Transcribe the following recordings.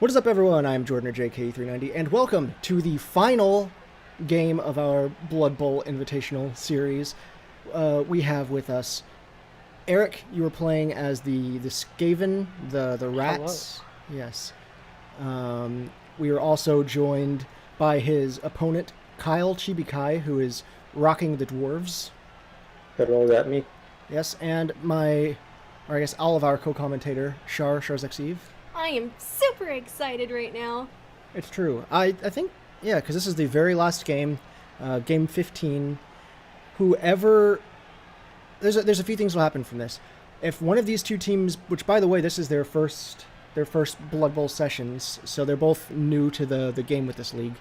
What is up, everyone? I'm Jordan, JK390, and welcome to the final game of our Blood Bowl Invitational series. We have with us Eric. You were playing as the Skaven, the rats. Hello. Yes. We are also joined by his opponent, Kyle Chibikai, who is rocking the Dwarves. Hello, that me? Yes, and all of our co-commentator, Sharzexeve. I am super excited right now. It's true. I think, yeah, because this is the very last game, game 15. Whoever... There's a few things will happen from this. If one of these two teams, which, by the way, this is their first Blood Bowl sessions, so they're both new to the game with this league.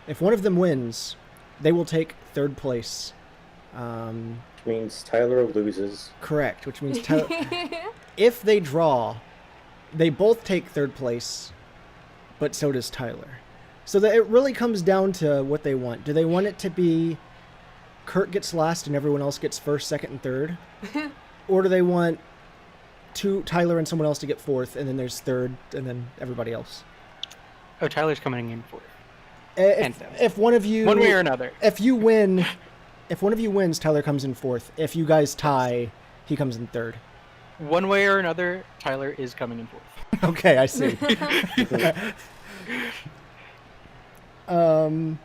If one of them wins, they will take third place. Which means Tyler loses. Correct, which means Tyler... If they draw... They both take third place, but so does Tyler. So that it really comes down to what they want. Do they want it to be Kurt gets last and everyone else gets first, second, and third? Or do they want Tyler and someone else to get fourth, and then there's third, and then everybody else? Oh, Tyler's coming in fourth. If one of you... One way or another. If one of you wins, Tyler comes in fourth. If you guys tie, he comes in third. One way or another, Tyler is coming in fourth. Okay, I see. So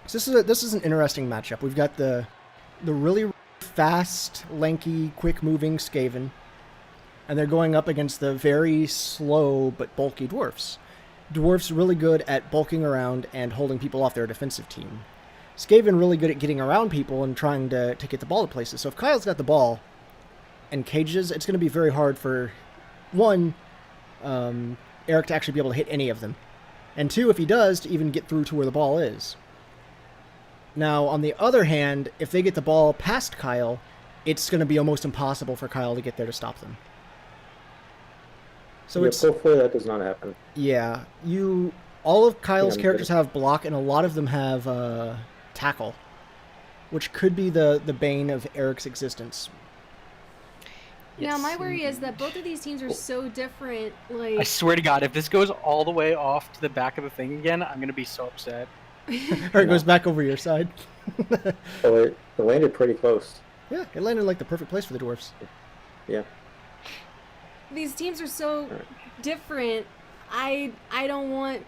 this is an interesting matchup. We've got the really fast, lanky, quick-moving Skaven, and they're going up against the very slow but bulky Dwarves. Dwarves really good at bulking around and holding people off their defensive team. Skaven really good at getting around people and trying to get the ball to places. So if Kyle's got the ball and cages, it's going to be very hard for, one, Eric to actually be able to hit any of them. And two, if he does, to even get through to where the ball is. Now, on the other hand, if they get the ball past Kyle, it's going to be almost impossible for Kyle to get there to stop them. So hopefully that does not happen. Yeah. All of Kyle's characters have block, and a lot of them have tackle, which could be the bane of Eric's existence. Now, my worry is that both of these teams are so different. Like, I swear to God, if this goes all the way off to the back of the thing again, I'm going to be so upset. Or it goes back over your side. Oh, it landed pretty close. Yeah, it landed like the perfect place for the Dwarves. Yeah. these teams are so different. I don't want...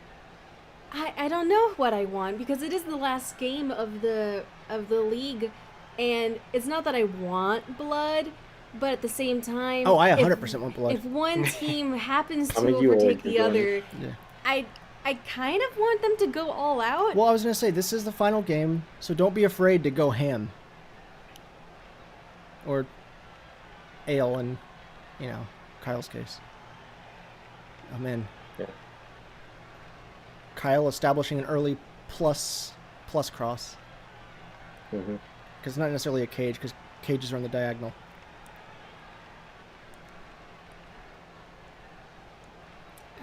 I don't know what I want, because it is the last game of the league, and it's not that I want blood, but at the same time... Oh, I 100% want blood. If one team happens to I mean, you overtake always the other, Yeah. I kind of want them to go all out. Well, I was going to say, this is the final game, so don't be afraid to go ham. Or ale in, Kyle's case. Oh, man. Yeah. Kyle establishing an early plus cross. Mm-hmm. Because it's not necessarily a cage, because cages are on the diagonal.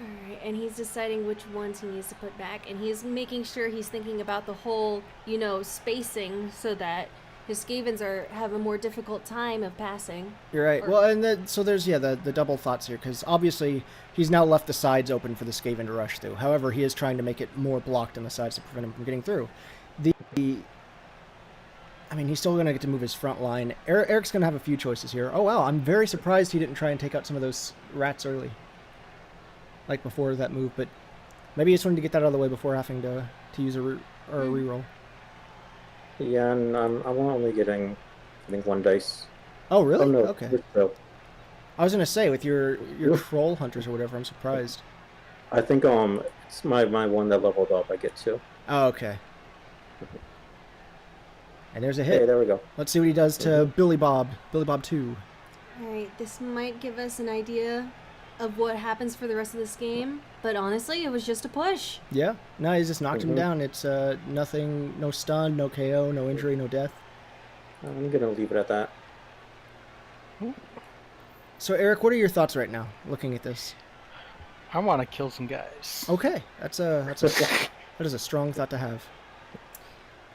Alright, and he's deciding which ones he needs to put back, and he's making sure he's thinking about the whole, spacing, so that his Skavens have a more difficult time of passing. You're right. Well, and so there's, the double thoughts here, because obviously he's now left the sides open for the Skaven to rush through. However, he is trying to make it more blocked on the sides to prevent him from getting through. He's still going to get to move his front line. Eric's going to have a few choices here. Oh, wow, I'm very surprised he didn't try and take out some of those rats early. Like before that move, but maybe he just wanted to get that out of the way before having to use a reroll. Yeah, and I'm only getting, I think, 1 dice. Oh, really? Oh, no, Okay. so I was going to say, with your troll hunters or whatever, I'm surprised. I think it's my one that leveled up I get 2. Oh, okay. And there's a hit. Hey, there we go. Let's see what he does to Billy Bob 2. Alright, this might give us an idea of what happens for the rest of this game, but honestly, it was just a push. Yeah. No, he's just knocked him down. It's nothing, no stun, no KO, no injury, no death. I'm going to leave it at that. So, Eric, what are your thoughts right now, looking at this? I want to kill some guys. Okay. That is a strong thought to have.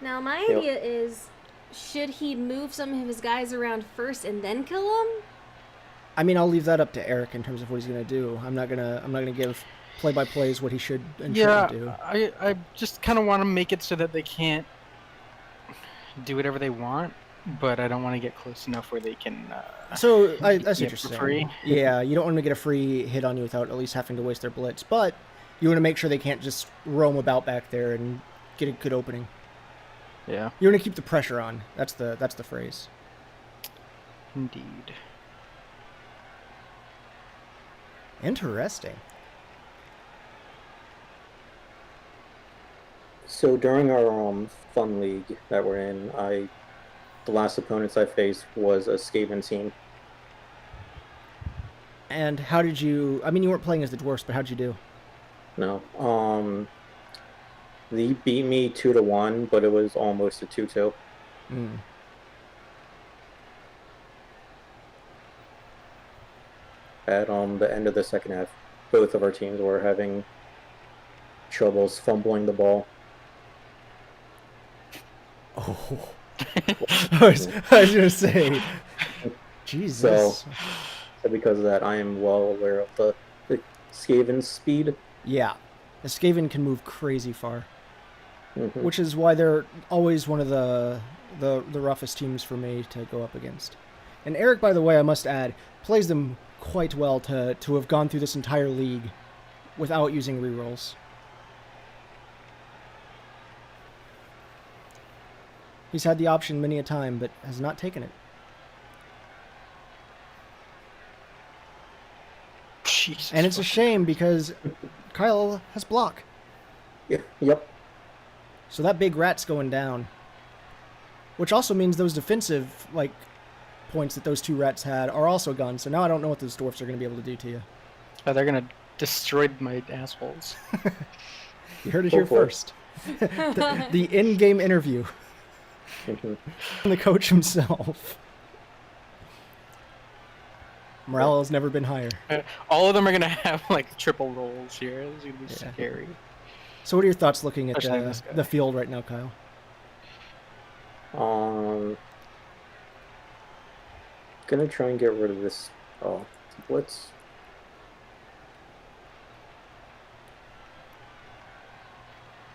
Now, my idea is, should he move some of his guys around first and then kill them? I'll leave that up to Eric in terms of what he's gonna do. I'm not gonna give play-by-play is what he should and Yeah, shouldn't do. I just kind of want to make it so that they can't do whatever they want, but I don't want to get close enough where they can. So I see get what you're for saying. free. Yeah, you don't want to get a free hit on you without at least having to waste their blitz, but you want to make sure they can't just roam about back there and get a good opening. Yeah, You want to keep the pressure on. That's the phrase. indeed. Interesting. So during our fun league that we're in, the last opponents I faced was a Skaven team. And how did you? I mean, you weren't playing as the dwarfs, but how'd you do? No, they beat me 2-1, but it was almost a 2-2. Mm. At the end of the second half, both of our teams were having troubles fumbling the ball. Oh, I was gonna say, Jesus. So because of that, I am well aware of the Skaven's speed. Yeah, the Skaven can move crazy far, Mhm. which is why they're always one of the roughest teams for me to go up against. And Eric, by the way, I must add, plays them quite well to have gone through this entire league without using rerolls. He's had the option many a time, but has not taken it. Jesus. And it's a shame because Kyle has block. Yeah, yep. So that big rat's going down. Which also means those defensive, points that those two rats had are also gone. So now I don't know what those dwarfs are going to be able to do to you. Oh, they're gonna destroy my assholes. You heard it here first. The in-game interview. Mhm. From the coach himself. Morale has never been higher. All of them are gonna have triple rolls here. It's gonna be Yeah. scary. So what are your thoughts looking at Especially this guy. the field right now, Kyle? Gonna try and get rid of this. Oh, blitz.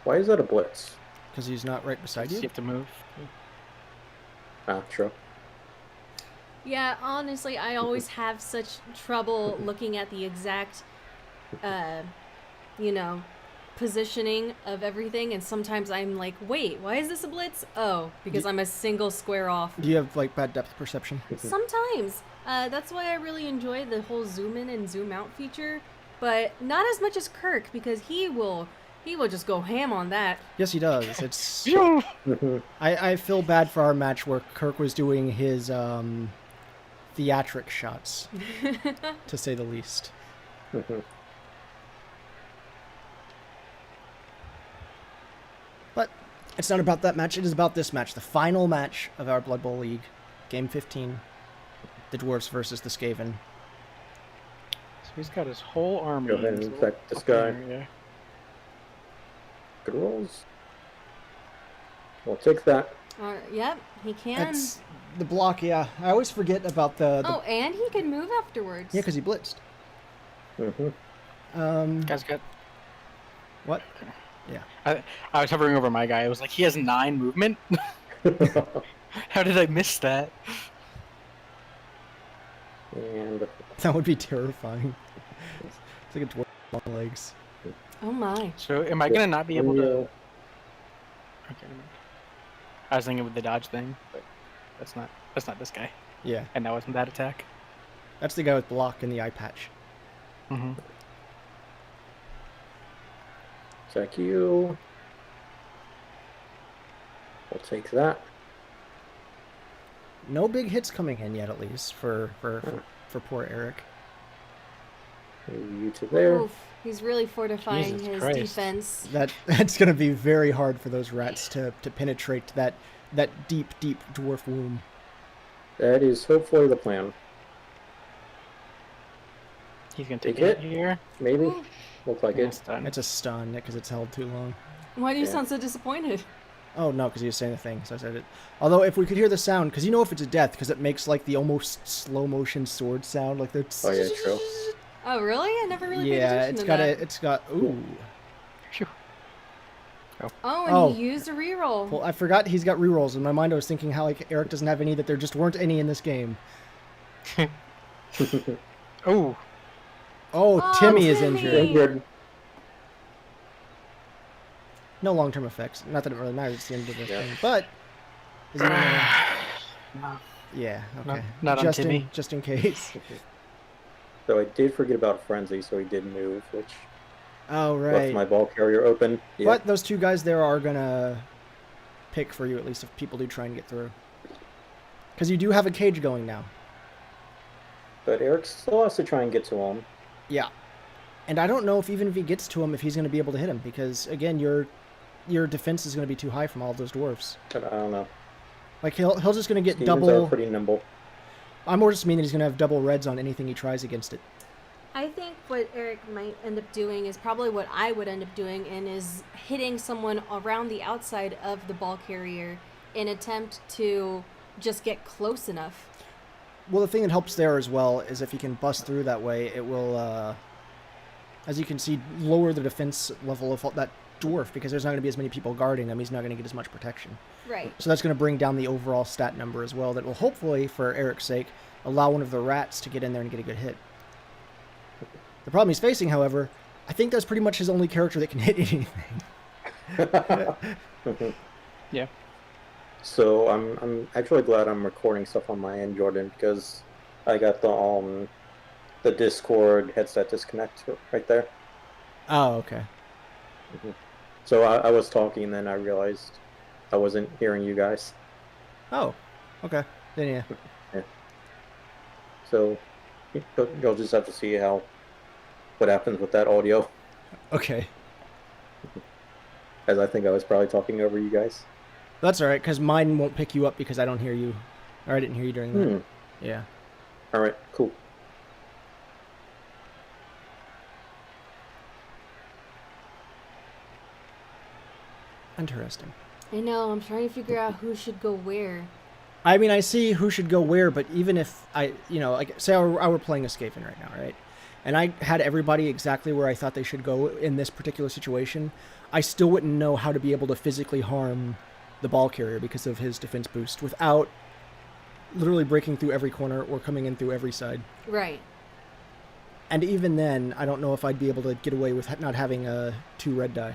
Why is that a blitz? Because he's not right beside You you? have to move. Ah, true. Yeah, honestly, I always have such trouble looking at the exact, positioning of everything, and sometimes I'm like, wait, why is this a blitz? Oh, because I'm a single square off. Do you have bad depth perception? Sometimes. That's why I really enjoy the whole zoom in and zoom out feature, but not as much as Kirk, because he will just go ham on that. Yes, he does. It's Mhm. I feel bad for our match where Kirk was doing his theatric shots, to say the least. Mhm. But it's not about that match. It is about this match, the final match of our Blood Bowl League, Game 15, the Dwarves versus the Skaven. So he's got his whole army. Go ahead in and his little infect this fucking guy. area. Good rolls. We'll take that. Yep, he can. It's the block, yeah. I always forget about the Oh, and he can move afterwards. yeah, because he blitzed. Mm-hmm. Guy's got. What? Yeah. I was hovering over my guy. I was like, he has 9 movement. How did I miss that? And That would be terrifying. It's like a dwarf with long legs. Oh my. So am I gonna not be able to? we'll- Okay. never mind. I was thinking with the dodge thing, but that's not this guy. Yeah. And that wasn't that attack. That's the guy with block and the eye patch. Mm-hmm. Check you. We'll take that. No big hits coming in yet, at least, for poor Eric. Move you to there. Oof, he's really fortifying Jesus his Christ. defense. That's going to be very hard for those rats to penetrate that deep dwarf womb. That is hopefully the plan. He's gonna take Take it it. here. Maybe. Ooh. Looks like It's it. done. It's a stun because it's held too long. Why do you Yeah. sound so disappointed? Oh, no, because he was saying the thing, so I said it. Although, if we could hear the sound, because you know if it's a death, because it makes, the almost slow-motion sword sound, the... Oh yeah, true. Oh, really? I never really paid Yeah, attention it's to got that. it's got. Ooh. Phew. Oh, and Oh. he used a reroll. Well, I forgot he's got rerolls. In my mind, I was thinking how like Eric doesn't have any, that there just weren't any in this game. Oh, Oh, Timmy is Timmy! injured. Injured. No long-term effects. Not that it really matters. It's the end of the Yeah. thing. But is he gonna... no. Yeah. Okay. Not on just Timmy. in just in case. So I did forget about Frenzy, so he did move, which Oh left right. my ball carrier open. Yeah. But those two guys there are gonna pick for you, at least if people do try and get through. Because you do have a cage going now. But Eric still has to try and get to him. Yeah. And I don't know if even if he gets to him, if he's going to be able to hit him. Because, again, your defense is going to be too high from all of those dwarves. But I don't know. Like, he'll just going to get Skevens double... are pretty nimble. I more just mean that he's going to have double reds on anything he tries against it. I think what Eric might end up doing is probably what I would end up doing, and is hitting someone around the outside of the ball carrier in attempt to just get close enough. Well, the thing that helps there as well is if he can bust through that way, it will, as you can see, lower the defense level of that dwarf, because there's not going to be as many people guarding him. He's not going to get as much protection. Right. So that's going to bring down the overall stat number as well. That will hopefully, for Eric's sake, allow one of the rats to get in there and get a good hit. The problem he's facing, however, I think that's pretty much his only character that can hit anything. Yeah. So I'm actually glad I'm recording stuff on my end, Jordan, because I got the Discord headset disconnect right there. Oh, okay. So I was talking, and then I realized I wasn't hearing you guys. Oh, okay. Then yeah. So you'll just have to see what happens with that audio, Okay. as I think I was probably talking over you guys. That's all right, because mine won't pick you up because I don't hear you. Or I didn't hear you during that. Yeah. All right, cool. Interesting. I know, I'm trying to figure out who should go where. I mean, I see who should go where, but even if like, say I were playing a Skaven right now, right? And I had everybody exactly where I thought they should go in this particular situation, I still wouldn't know how to be able to physically harm the ball carrier because of his defense boost without literally breaking through every corner or coming in through every side. Right. And even then, I don't know if I'd be able to get away with not having 2 red die.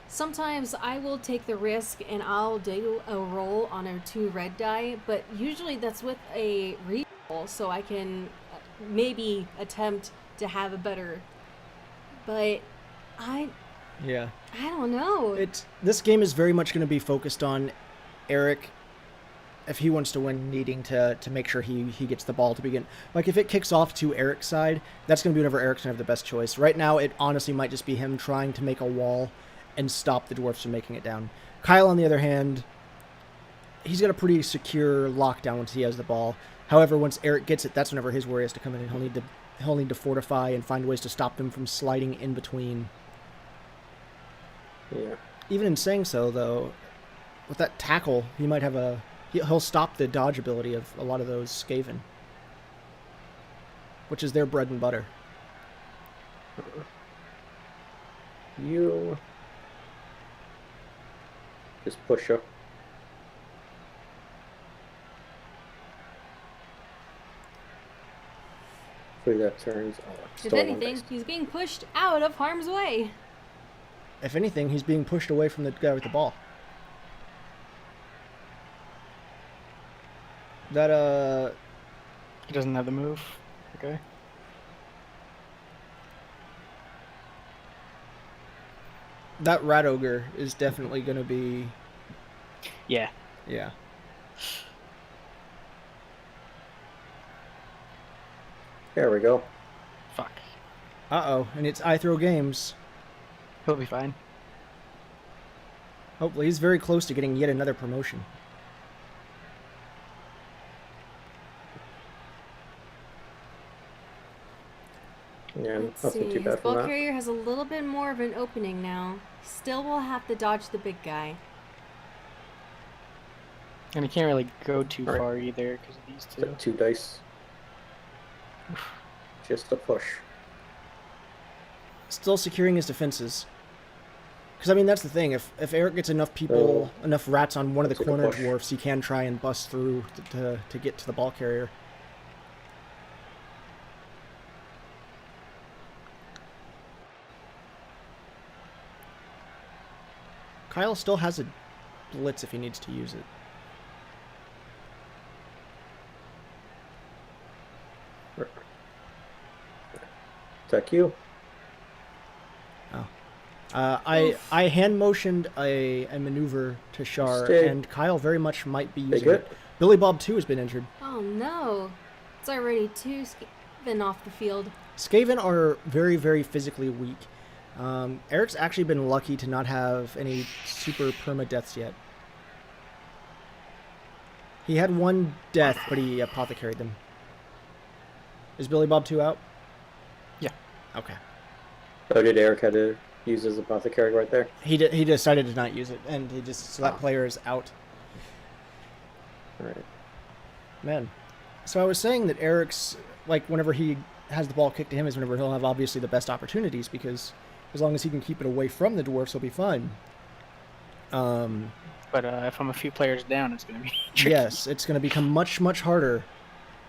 Sometimes I will take the risk and I'll do a roll on a 2 red die, but usually that's with a reroll, so I can maybe attempt to have a better. But Yeah. I don't know. This game is very much going to be focused on Eric, if he wants to win, needing to make sure he gets the ball to begin. Like, if it kicks off to Eric's side, that's going to be whenever Eric's going to have the best choice. Right now, it honestly might just be him trying to make a wall and stop the dwarfs from making it down. Kyle, on the other hand, he's got a pretty secure lockdown once he has the ball. However, once Eric gets it, that's whenever his warrior has to come in, and he'll need to fortify and find ways to stop them from sliding in between. Yeah. Even in saying so, though, with that tackle, he might have he'll stop the dodge ability of a lot of those Skaven, which is their bread and butter. You just push up. Hopefully that turns. Oh, If still one anything, next. he's being pushed out of harm's way. If anything, he's being pushed away from the guy with the ball. That, He doesn't have the move. Okay. that rat ogre is definitely going to be... Yeah. Yeah. There we go. Fuck. Uh-oh, and it's I Throw Games. He'll be fine. Hopefully, he's very close to getting yet another promotion. Yeah, Let's nothing see. too His bad ball from that. carrier has a little bit more of an opening now. Still will have to dodge the big guy. And you can't really go too Alright. far either because of these So two. 2 dice. Just a push. Still securing his defenses. Because, I mean, that's the thing. If Eric gets enough people, enough rats on one of the Take a corner push. dwarfs, he can try and bust through to get to the ball carrier. Kyle still has a blitz if he needs to use it. Attack you. Oh. I hand motioned a maneuver to Shar, Stay. and Kyle very much might be Take using it. it. Billy Bob too has been injured. Oh no. It's already 2 Skaven off the field. Skaven are very, very physically weak. Eric's actually been lucky to not have any super perma-deaths yet. He had 1 death, but he apothecaried them. Is Billy Bob 2 out? Yeah. Okay. Oh, did Eric had to use his apothecary right there? He decided to not use it, and so that player is out. Alright. Man. So I was saying that Eric's, like, whenever he has the ball kicked to him is whenever he'll have obviously the best opportunities, because as long as he can keep it away from the dwarfs, he'll be fine. But if I'm a few players down, it's going to be tricky. Yes, it's going to become much, much harder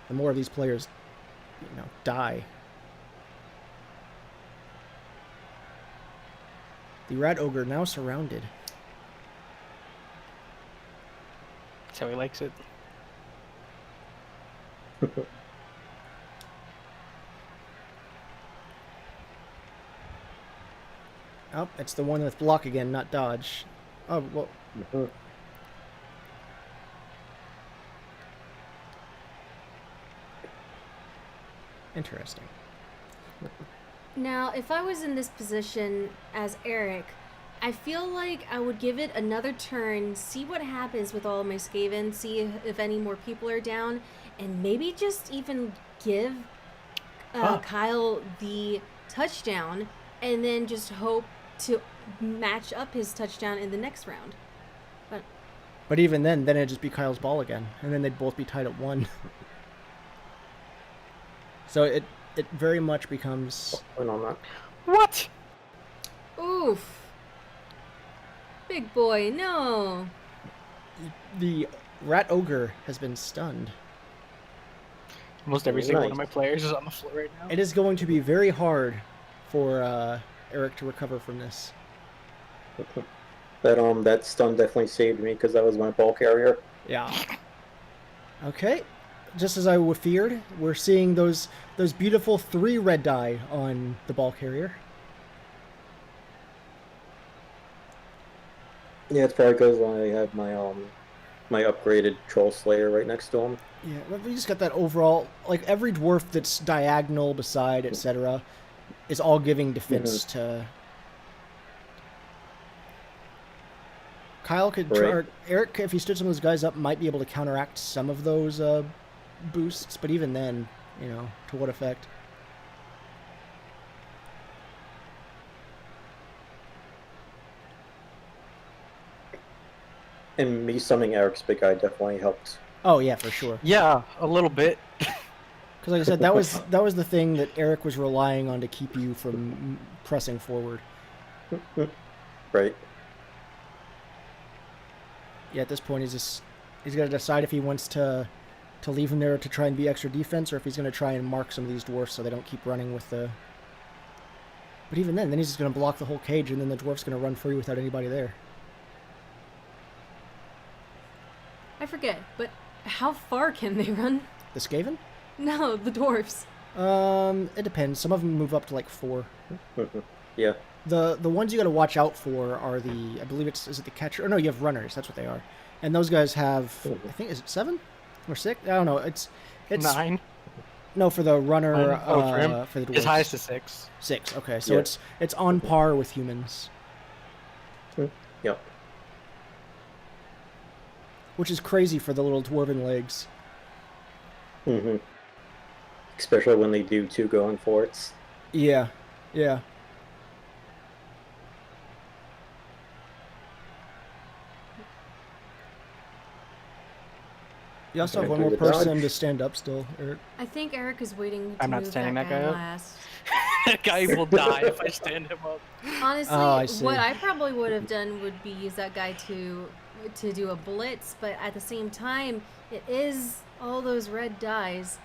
the more of these players, die. The rat ogre now surrounded. That's how he likes it. Oh, it's the one with block again, not dodge. Oh, well, Mhm. interesting. Now, if I was in this position as Eric, I feel like I would give it another turn, see what happens with all of my Skaven, see if any more people are down, and maybe just even give Kyle the touchdown, and then just hope to match up his touchdown in the next round. But even then it'd just be Kyle's ball again, and then they'd both be tied at 1. So it very much becomes... Went on that. What? Oof. Big boy, no. The rat ogre has been stunned. Almost every single one of Nice. my players is on the floor right now. It is going to be very hard for Eric to recover from this. That stun definitely saved me because that was my ball carrier. Yeah. Okay. Just as I feared, we're seeing those beautiful 3 red die on the ball carrier. Yeah, it's probably because I have my my upgraded troll slayer right next to him. Yeah, but we just got that overall, like every dwarf that's diagonal beside, etc., is all giving defense to... Kyle could try, Right. or Eric, if he stood some of those guys up, might be able to counteract some of those boosts, but even then, to what effect? And me summoning Eric's big guy definitely helped. Oh yeah, for sure. Yeah, a little bit. Because like I said, that was the thing that Eric was relying on to keep you from pressing forward. Right. Yeah, at this point, he's got to decide if he wants to leave him there to try and be extra defense, or if he's going to try and mark some of these dwarfs so they don't keep running with the... But even then he's just going to block the whole cage, and then the dwarf's going to run free without anybody there. I forget, but how far can they run? The Skaven? No, the dwarfs. It depends. Some of them move up to like 4. Yeah. The ones you got to watch out for are I believe is it the catcher? Or no, you have runners. That's what they are. And those guys have, I think, is it 7 or 6? I don't know. It's 9. No, for the runner. For him? For the dwarves. His highest is 6. 6. Okay, so Yeah. it's on par with humans, Yep. which is crazy for the little dwarven legs. hmm Especially when they do 2 going forts. Yeah, yeah. You also have Gonna one do more the person dodge. to stand up still, Eric. I think Eric is waiting to I'm not move standing that that guy guy up. last. That guy will die if I stand him up. Honestly, Oh, I see. what I probably would have done would be use that guy to do a blitz, but at the same time, it is all those red dies.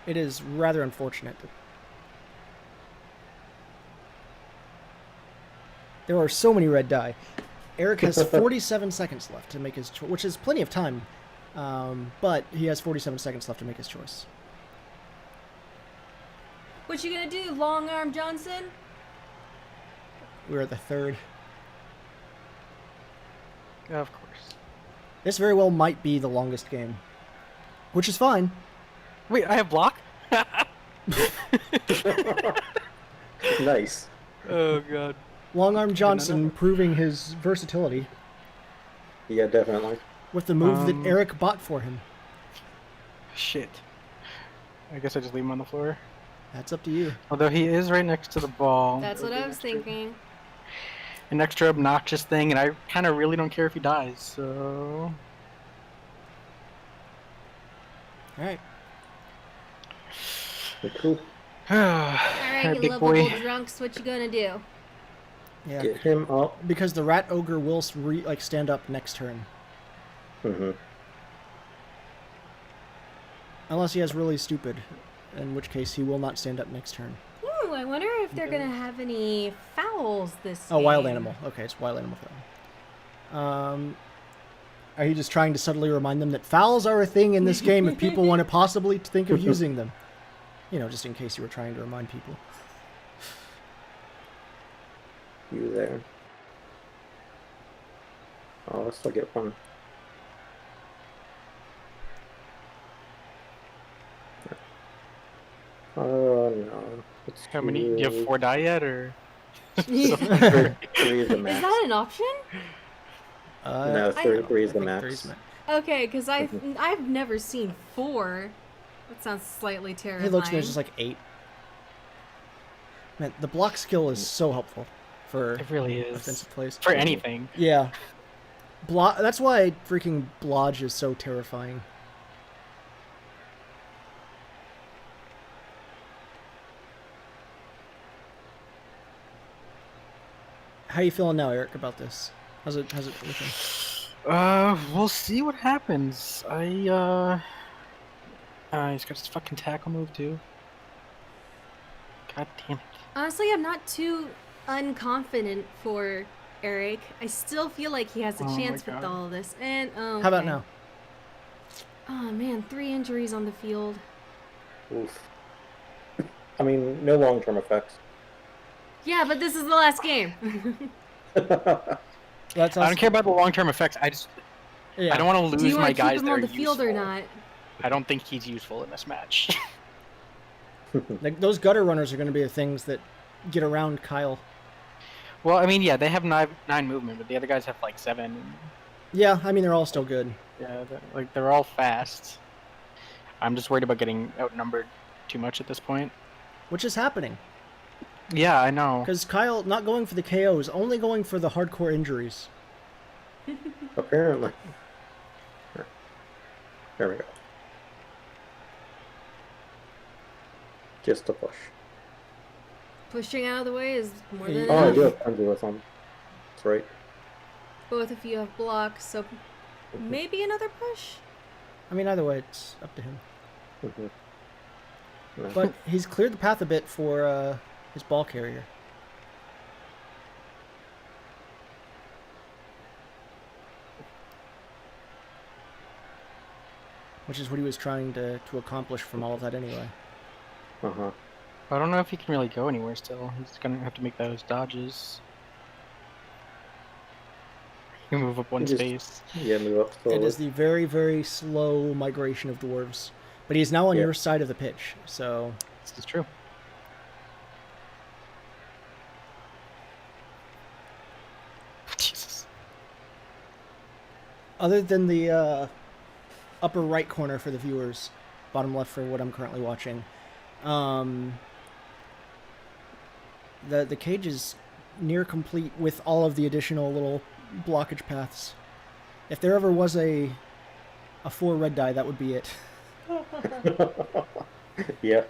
It is rather unfortunate. There are so many red die. Eric has 47 seconds left to make his choice, which is plenty of time. But he has 47 seconds left to make his choice. What you gonna do, Long Arm Johnson? We're at the third. Of course. This very well might be the longest game, which is fine. Wait, I have block? Nice. Oh god. Long Arm Johnson proving his versatility Yeah, definitely. with the move that Eric bought for him. Shit. I guess I just leave him on the floor. That's up to you. Although he is right next to the ball. That's what I was thinking. An extra obnoxious thing, and I kind of really don't care if he dies, so... All right. Cool. Alright, you big lovable boy. drunks, what you gonna do? Yeah. Get him up. Because the rat ogre will stand up next turn, Mm-hmm. unless he has really stupid, in which case he will not stand up next turn. Ooh, I wonder if they're gonna have any fouls this Oh, wild game. animal. Okay, it's wild animal for them. Are you just trying to subtly remind them that fouls are a thing in this game if people want to possibly think of using them? You know, just in case you were trying to remind people. You there. Oh, I'll still get one. Oh no. It's How many? Do you have 4 die yet, or...? Three is the Is max. that an option? No, three is the max. Okay, because I've never seen 4. That sounds slightly He terrifying. looks there's just like 8. Man, the block skill is so helpful for It really is. offensive plays. For anything. Yeah. That's why freaking Blodge is so terrifying. How you feeling now, Eric, about this? How's it looking? We'll see what happens. He's got his fucking tackle move, too. God damn it. Honestly, I'm not too unconfident for Eric. I still feel like he has a Oh my chance with God. all of this. And oh, How about okay. now? Oh man, 3 injuries on the field. Oof. I mean, no long-term effects. Yeah, but this is the last game. That's I don't care about the long-term effects. I Yeah. don't want to Do lose you my want to guys keep him that on are the field or useful. not? I don't think he's useful in this match. Like those gutter runners are going to be the things that get around Kyle. Well, I mean, yeah, they have 9 movement, but the other guys have like 7. And, Yeah, I mean they're all still good. yeah, they're all fast. I'm just worried about getting outnumbered too much at this point. Which is happening. Yeah, I know. Because Kyle not going for the KOs, only going for the hardcore injuries. Apparently. There we go. Just a push. Pushing out of the way is more than Oh, I enough. do have Frenzy with him. That's right. Both of you have blocks, so maybe another push? I mean, either way, it's up to him. Mhm. No. But he's cleared the path a bit for his ball carrier. Which is what he was trying to accomplish from all of that anyway. Uh-huh. I don't know if he can really go anywhere still. He's gonna have to make those dodges. He can move up one Just- space. Yeah, move up slowly. It is the very, very slow migration of dwarves. But he's now on Yeah. your side of the pitch, so... This is true. Jesus. Other than the upper right corner for the viewers, bottom left for what I'm currently watching, the cage is near complete with all of the additional little blockage paths. If there ever was a 4 red die, that would be it. Yeah.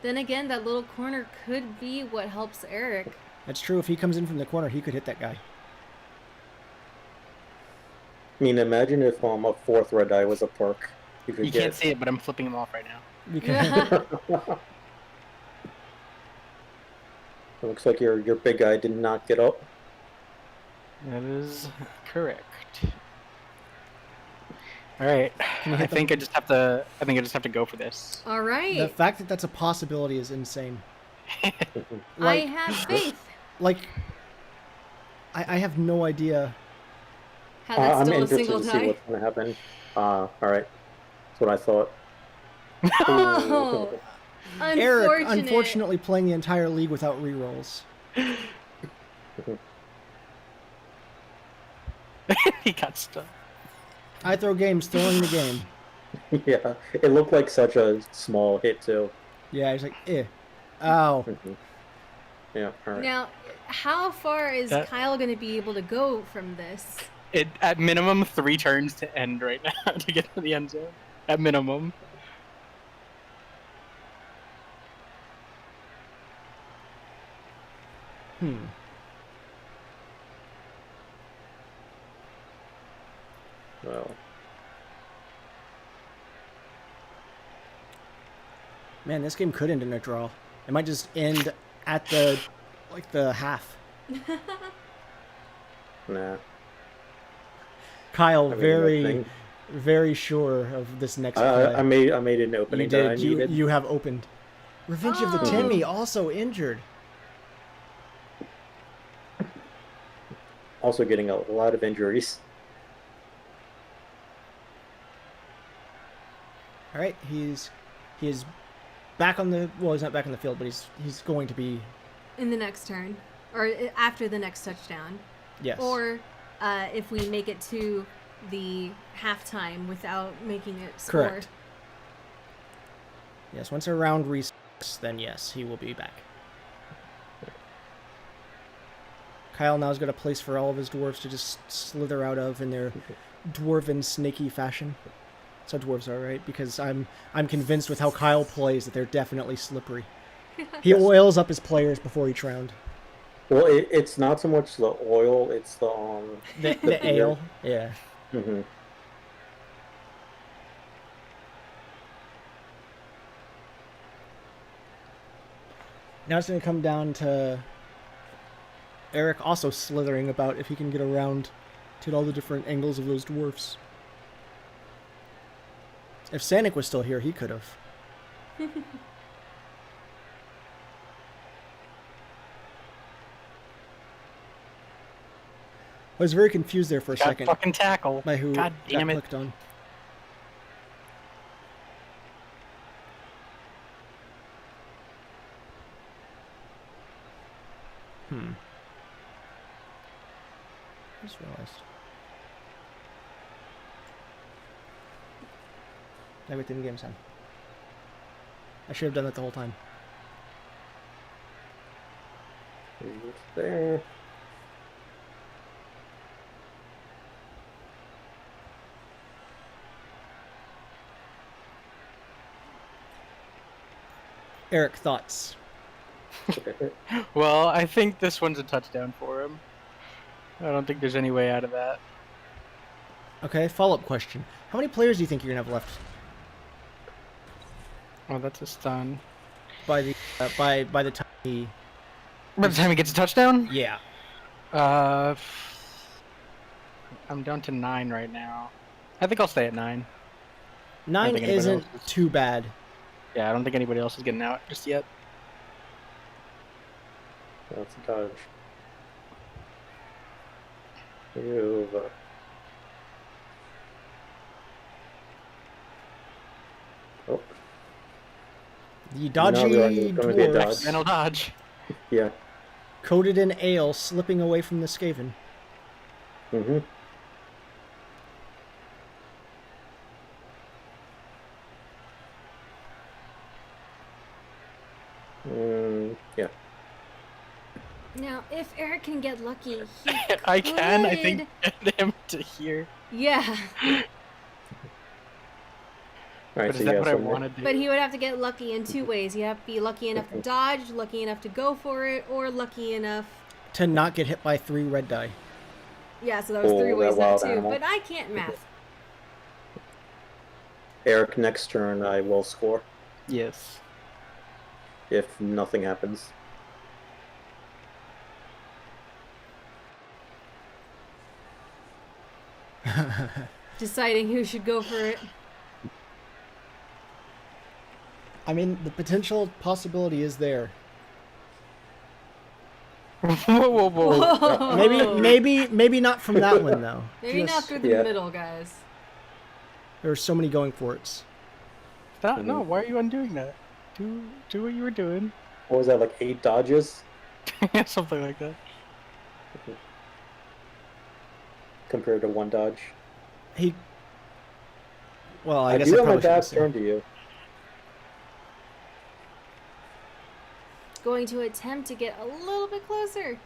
Then again, that little corner could be what helps Eric. That's true. If he comes in from the corner, he could hit that guy. I mean, imagine if a 4th red die was a perk. You could You get. can't see it, but I'm flipping them off right now. Because It looks like your big guy did not get up. That is correct. All right. Can you I hit think I just have to. I think I just have to go for this. All right. the fact that that's a possibility is insane. I Like, have faith. like, I have no idea. How that's I'm still a interested single to see die. what's going to happen. All right. That's what I thought. Oh, Eric, unfortunately, playing the entire league without rerolls. He got stuck. I throw games, throwing the game. Yeah, it looked like such a small hit too. Yeah, he's like, eh. Ow. Yeah, all right. Now, how far is That- Kyle going to be able to go from this? It at minimum 3 turns to end right now to get to the end zone. At minimum. Well, Man, this game could end in a draw. It might just end at the half. nah. Kyle, I mean, very, very sure of this next play. I made an You opening that I did. needed. You have opened. Revenge of the Oh. Timmy also injured. Also getting a lot of injuries. All right, he is back on the. Well, he's not back on the field, but he's going to be. In the next turn, or after the next touchdown, Yes. or if we make it to the halftime without making it score. Correct. Yes. Once a round resets, then yes, he will be back. Kyle now's got a place for all of his dwarves to just slither out of in their dwarven snaky fashion. That's how dwarves are, right? Because I'm convinced with how Kyle plays that they're definitely slippery. He oils up his players before each round. Well, it's not so much the oil; it's the The beer. ale, yeah. Mm-hmm. Now it's going to come down to Eric also slithering about if he can get around to all the different angles of those dwarfs. If Sanic was still here, he could have. I was very confused there for a Got second fucking tackle. by who God got damn it. clicked on. I just realized. I within game sound. I should have done that the whole time. There. Eric, thoughts? Well, I think this one's a touchdown for him. I don't think there's any way out of that. Okay, follow-up question. How many players do you think you're going to have left Oh, that's a stun. by the by the time he... By the time he gets a touchdown? Yeah. I'm down to 9 right now. I think I'll stay at 9. 9 think anybody isn't else is- too bad. Yeah, I don't think anybody else is getting out just yet. That's a dodge. Move. Oh, The Now dodgy they're gonna be a dwarves, dodge. Mental dodge. yeah. coated in ale, slipping away from the Skaven. Mm-hmm. Yeah. Now, if Eric can get lucky, he I can, I think, could- get him to here. Yeah, Alright, But so is you that got what I some want to do? but he would have to get lucky in two ways. He'd have to be lucky enough to dodge, lucky enough to go for it, or lucky enough. To not get hit by 3 red die. Yeah, so that was Oh, 3 that ways now wild too. animal. But I can't math. Eric, next turn I will score Yes. if nothing happens. Deciding who should go for it. I mean, the potential possibility is there. Whoa. Whoa. Maybe not from that one though. Maybe not Just- through the Yeah. middle, guys. There are so many going for it. Stop, no, why are you undoing that? Do what you were doing. What was that, like 8 dodges? Something like that. Compared to 1 dodge? He. Well, I guess do I have my probably back shouldn't turned to you. Going to attempt to get a little bit closer.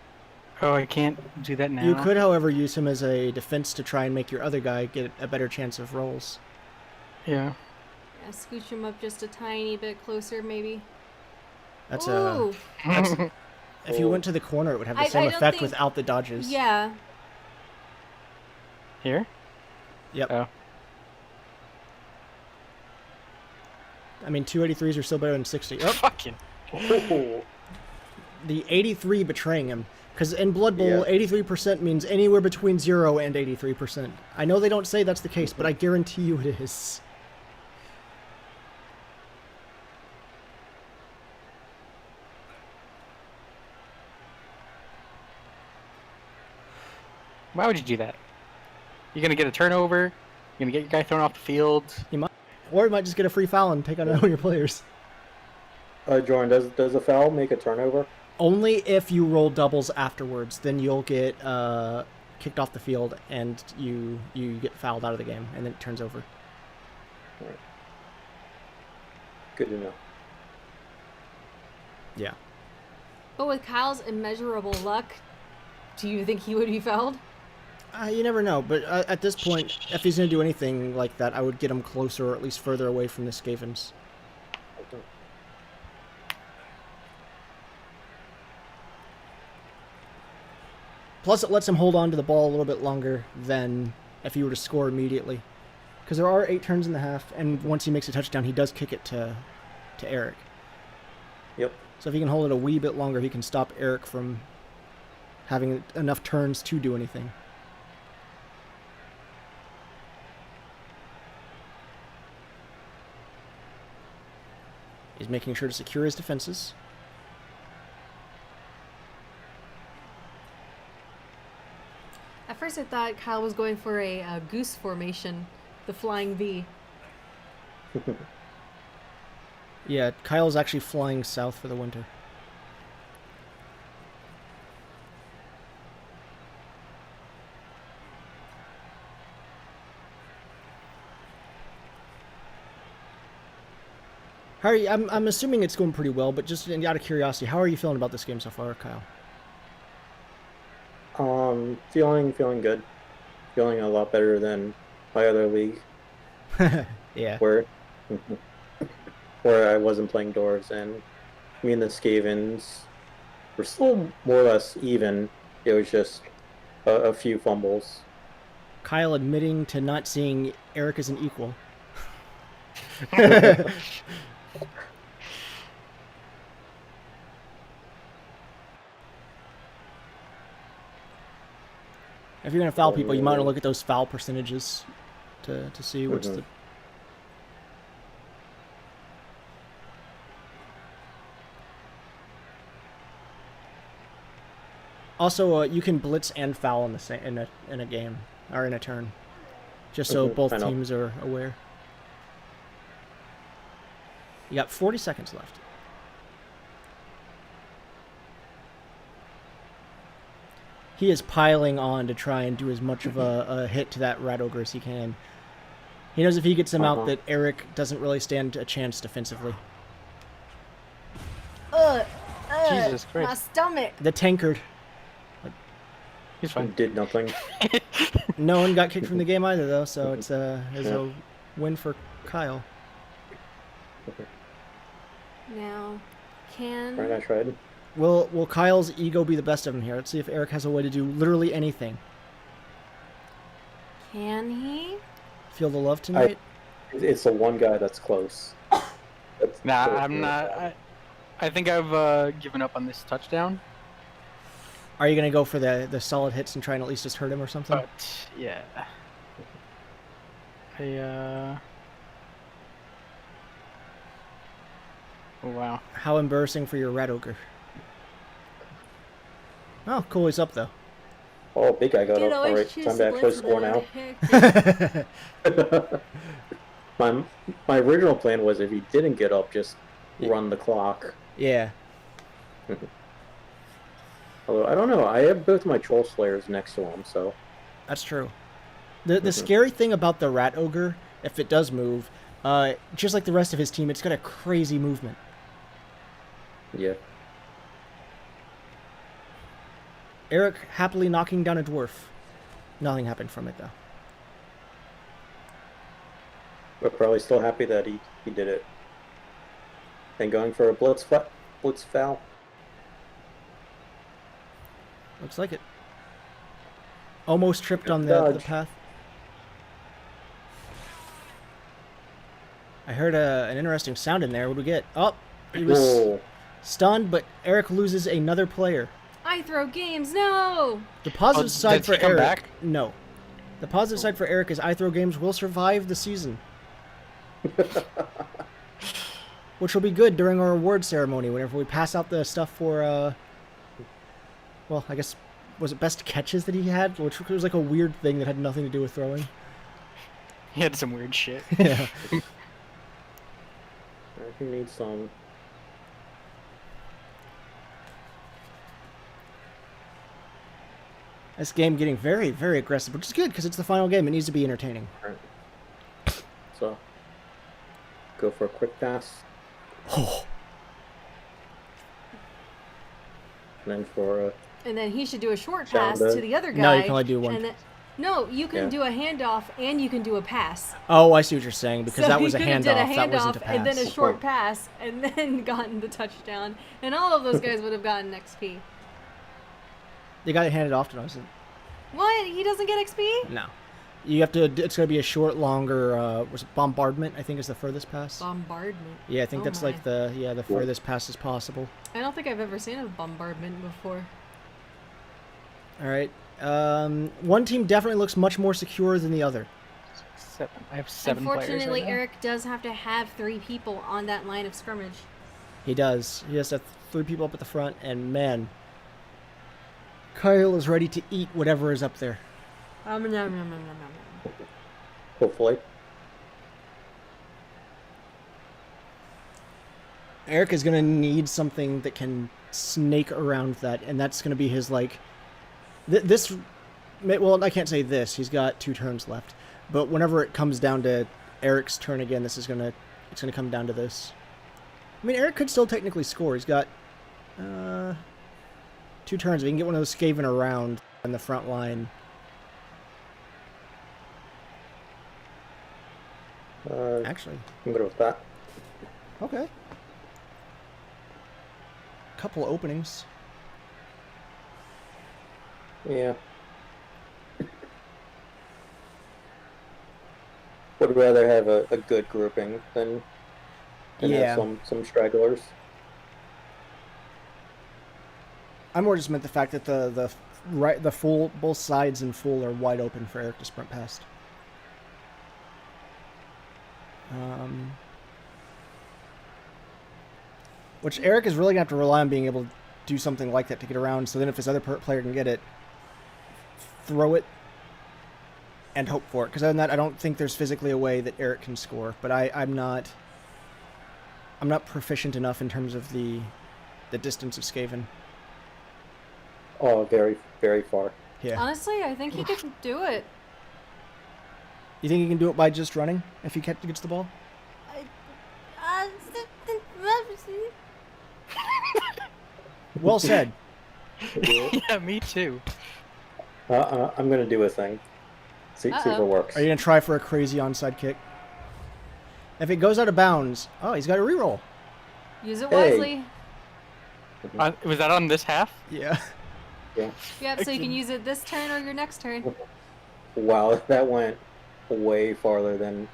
Oh, I can't do that now. You could, however, use him as a defense to try and make your other guy get a better chance of rolls. Yeah. Yeah, scooch him up just a tiny bit closer, maybe. That's Ooh. if you went to the corner, it would have the I same don't effect think- without the dodges. Yeah. Here? Yep. Oh. I mean, 283s are still better than 60. Oh, Fucking. Oh, the 83 betraying him. Because in Blood Bowl, Yeah. 83% means anywhere between 0 and 83%. I know they don't say that's the case, but I guarantee you it is. Why would you do that? You're gonna get a turnover. You're gonna get your guy thrown off the field. Or you might just get a free foul and take out all your players. Jordan, does a foul make a turnover? Only if you roll doubles afterwards, then you'll get kicked off the field and you get fouled out of the game, and then it turns over. Alright. Good to know. Yeah. But with Kyle's immeasurable luck, do you think he would be fouled? You never know, but at this point, if he's going to do anything like that, I would get him closer or at least further away from the Skavens. Plus, it lets him hold on to the ball a little bit longer than if he were to score immediately. Because there are 8 turns in the half, and once he makes a touchdown, he does kick it to Eric. Yep. So if he can hold it a wee bit longer, he can stop Eric from having enough turns to do anything. He's making sure to secure his defenses. At first I thought Kyle was going for a goose formation, the flying V. Yeah, Kyle's actually flying south for the winter. How are you, I'm assuming it's going pretty well, but just out of curiosity, how are you feeling about this game so far, Kyle? Feeling good. Feeling a lot better than my other league Yeah. where I wasn't playing Dwarves, and me and the Skavens were still more or less even. It was just a few fumbles. Kyle admitting to not seeing Eric as an equal. If you're going to foul people, you might want to look at those foul percentages to see what's the... Also, you can blitz and foul in a game or in a turn, just so both I know. teams are aware. You got 40 seconds left. He is piling on to try and do as much of a hit to that rat ogre as he can. He knows if he gets him out that Eric doesn't really stand a chance defensively. Jesus My Christ. stomach. The tankard. He's fine. Did nothing. No one got kicked from the game either, though, so it's a win for Kyle. Now, can Alright, I tried. Will Kyle's ego be the best of him here? Let's see if Eric has a way to do literally anything. he? Feel the love tonight? It's the one guy that's close. Nah, I'm not. I think I've given up on this touchdown. Are you going to go for the solid hits and try and at least just hurt him or something? But yeah. Oh wow. How embarrassing for your rat ogre. Oh, cool, he's up though. Oh, big guy got Dude, up. always Alright, choose time to actually blitz score now. the My original plan was if he didn't get up, just run the clock. Yeah. Although, I don't know, I have both my Troll Slayers next to him, so... That's true. The scary thing about the rat ogre, if it does move, just like the rest of his team, it's got a crazy movement. Yeah. Eric happily knocking down a dwarf. Nothing happened from it, though. But probably still happy that he did it. And going for a blitz foul. Looks like it. Almost tripped on the path. I heard an interesting sound in there. What do we get? Oh, he was Whoa. stunned, but Eric loses another player. I throw games. No. The positive side did for he come Eric. back? No. The positive side for Eric is I Throw Games will survive the season. Which will be good during our award ceremony whenever we pass out the stuff for, well, I guess, was it best catches that he had? Which was like a weird thing that had nothing to do with throwing. He had some weird shit. Yeah. He needs some... This game getting very, very aggressive, which is good because it's the final game. It needs to be entertaining. Alright. So, go for a quick pass. Oh. And then for a... And then he should do a short Down pass the- to the other guy. No, you can only do one. And then, no, you can Yeah. do a handoff and you can do a pass. Oh, I see what you're saying because So that was he a could have did handoff. That wasn't a pass. and then a short pass and then gotten the touchdown. And all of those guys would have gotten XP. They got it handed off to us. What? He doesn't get XP? No. You have to. It's going to be a short, longer. Was it bombardment? I think is the furthest pass. Bombardment. Yeah, I think Oh that's my. like the furthest pass as possible. I don't think I've ever seen a bombardment before. All right. One team definitely looks much more secure than the other. 7. I have 7 players. Unfortunately, Right now. Eric does have to have 3 people on that line of scrimmage. He does. He has to have 3 people up at the front, and man, Kyle is ready to eat whatever is up there. Nom, nom, nom, nom, nom, nom. Hopefully. Eric is going to need something that can snake around that, and that's going to be his, like... This... Well, I can't say this. He's got 2 turns left. But whenever it comes down to Eric's turn again, this is going to... It's going to come down to this. I mean, Eric could still technically score. He's got... 2 turns. If he can get one of those Skaven around on the front line... Actually... I'm good with that. Okay. Couple openings. Yeah. Would rather have a good grouping than Yeah. have some stragglers. I more just meant the fact that the full both sides and full are wide open for Eric to sprint past. Which Eric is really gonna have to rely on being able to do something like that to get around. So then, if his other player can get it, throw it and hope for it. Because other than that, I don't think there's physically a way that Eric can score. But I'm not proficient enough in terms of the distance of Skaven. Oh, very, very far. Yeah. Honestly, I think he could do it. You think he can do it by just running if he gets the ball? Well said. Yeah, me too. I'm gonna do a thing. See if it works. Are you gonna try for a crazy onside kick? If it goes out of bounds, oh, he's got a reroll. Use it Hey. wisely. Was that on this half? Yeah. Yeah. Yep, so you can use it this turn or your next turn. Wow, that went way farther than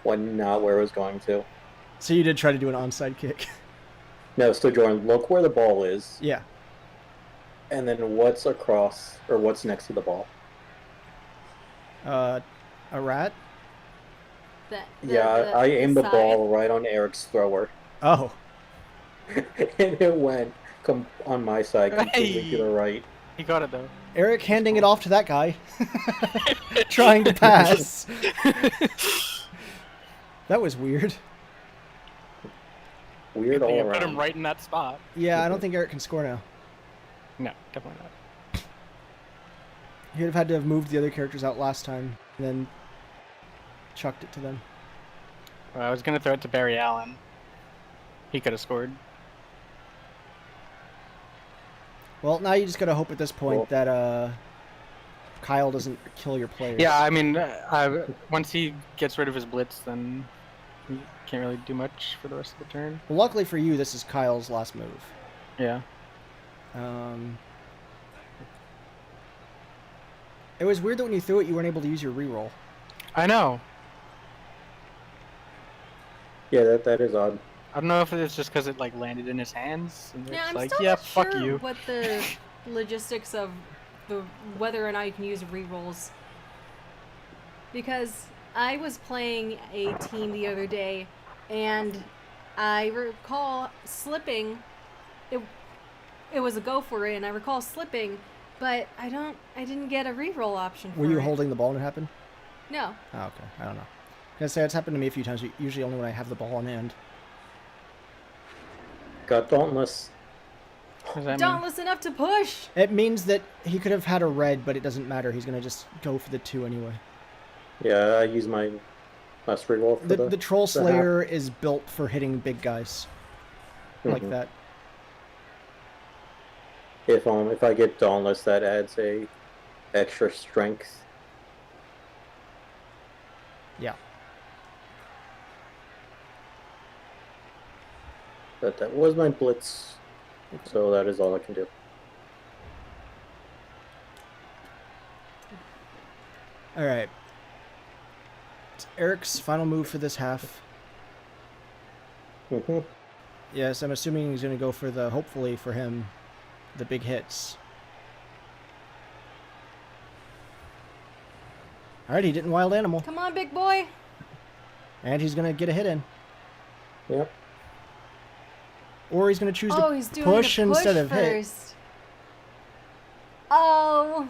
not where it was going to. So you did try to do an onside kick. No, so Jordan, look where the ball is, Yeah. and then what's across or what's next to the ball. A rat? I aimed the side. ball right on Eric's thrower, Oh. and it went on my side completely Hey. to the right. He got it though. Eric handing it off to that guy. Trying to pass. That was weird. Weird Good thing all I put him around. right in that spot. Yeah, I don't think Eric can score now. No, definitely not. He'd have had to have moved the other characters out last time, and then chucked it to them. I was gonna throw it to Barry Allen. He could have scored. Well, now you just gotta hope at this point Well- that Kyle doesn't kill your players. Yeah, I mean, once he gets rid of his blitz, then he can't really do much for the rest of the turn. Well, luckily for you, this is Kyle's last move. Yeah. It was weird that when you threw it, you weren't able to use your reroll. I know. Yeah, that is odd. I don't know if it's just because it like landed in his hands. And Yeah, it's I'm like, still yeah, not fuck sure you. what the logistics of whether or not you can use rerolls. Because I was playing a team the other day, and I recall slipping. It was a go for it, and I recall slipping, but I didn't get a reroll option for Were you it. holding the ball when it happened? No. Oh, okay. I don't know. I was gonna say, it's happened to me a few times, usually only when I have the ball on end. Got Dauntless. What does that mean? Dauntless enough to push! It means that he could have had a red, but it doesn't matter. He's gonna just go for the 2 anyway. Yeah, I use my last reroll for The Troll the half. Slayer is built for hitting big guys. Like Mhm. that. If I get Dauntless, that adds a extra strength. Yeah. But that was my blitz, so that is all I can do. Alright. It's Eric's final move for this half. hmm Yes, I'm assuming he's going to go for the, hopefully for him, the big hits. Alright, he didn't Wild Animal. Come on, big boy! And he's going to get a hit in. Yep. Or he's going to choose Oh, to he's doing push the push instead of hit. first. Oh,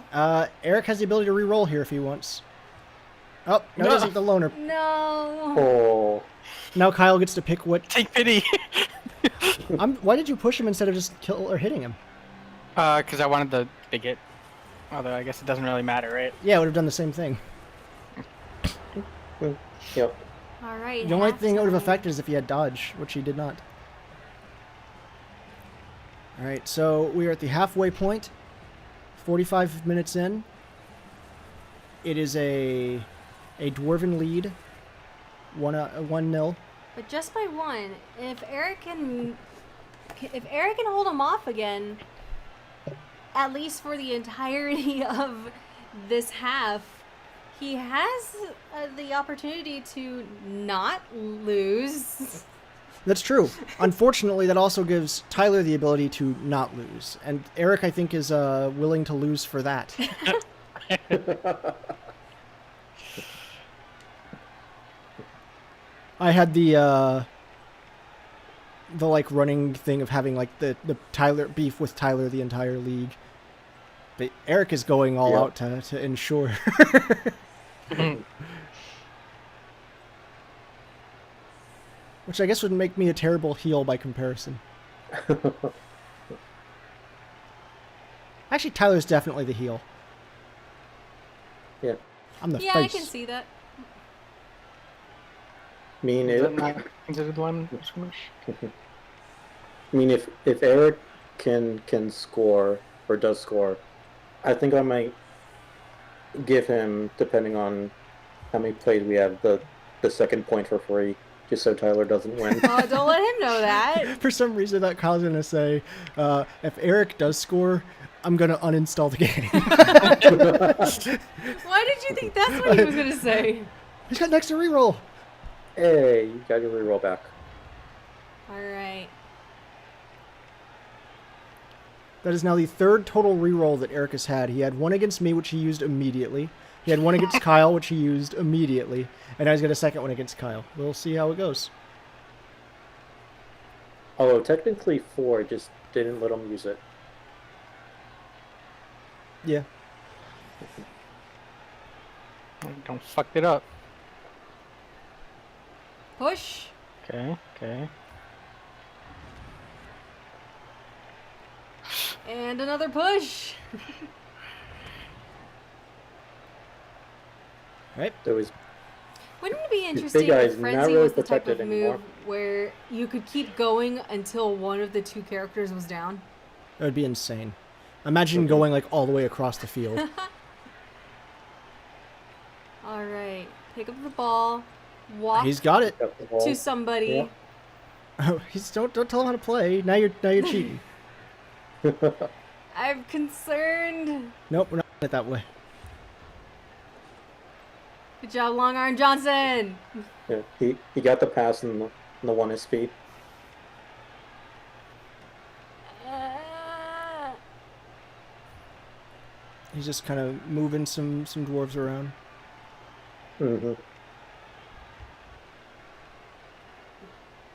Eric has the ability to re-roll here if he wants. Oh, no, he isn't the loner. no. Oh, Now Kyle gets to pick what... Take pity. Why did you push him instead of just kill or hitting him? Because I wanted the big hit. Although I guess it doesn't really matter, right? Yeah, I would have done the same thing. yep. All right. The only thing it would have halftime. affected is if he had dodge, which he did not. Alright, so we are at the halfway point. 45 minutes in. It is a Dwarven lead. 1-0. But just by one. If Eric can hold him off again, at least for the entirety of this half, he has the opportunity to not lose. That's true. Unfortunately, that also gives Tyler the ability to not lose. And Eric, I think, is willing to lose for that. I had the like running thing of having like the Tyler beef with Tyler the entire league. But Eric is going all Yep. out to ensure. Which I guess would make me a terrible heel by comparison. Actually, Tyler's definitely the heel. Yeah. I'm the Yeah, face. I can see that. Is that not considered one skirmish? I mean, if Eric can score or does score, I think I might give him, depending on how many plays we have, the second point for free, just so Tyler doesn't win. Oh, don't let him know that. For some reason, that Kyle's gonna say, if Eric does score, I'm gonna uninstall the game. Why did you think that's what he was gonna say? He's got next to reroll. Hey, you got your reroll back. All right. That is now the third total reroll that Eric has had. He had one against me, which he used immediately. He had one against Kyle, which he used immediately. And now he's got a second one against Kyle. We'll see how it goes. Although technically 4, just didn't let him use it. Yeah. Don't fuck it up. Push. Okay, okay. And another push. Right? There was Wouldn't it be interesting guy's if not Frenzy really was the type of protected move anymore. where you could keep going until one of the two characters was down? That would be insane. Imagine going like all the way across the field. All right. Pick up the ball. Walk He's got it. got the ball. to somebody. Yeah. Oh, don't tell him how to play. Now you're cheating. I'm concerned. Nope, we're not doing it that way. Good job, Long Arm Johnson. Yeah, he got the pass and the one his speed. He's just kind of moving some dwarves around. Mm-hmm.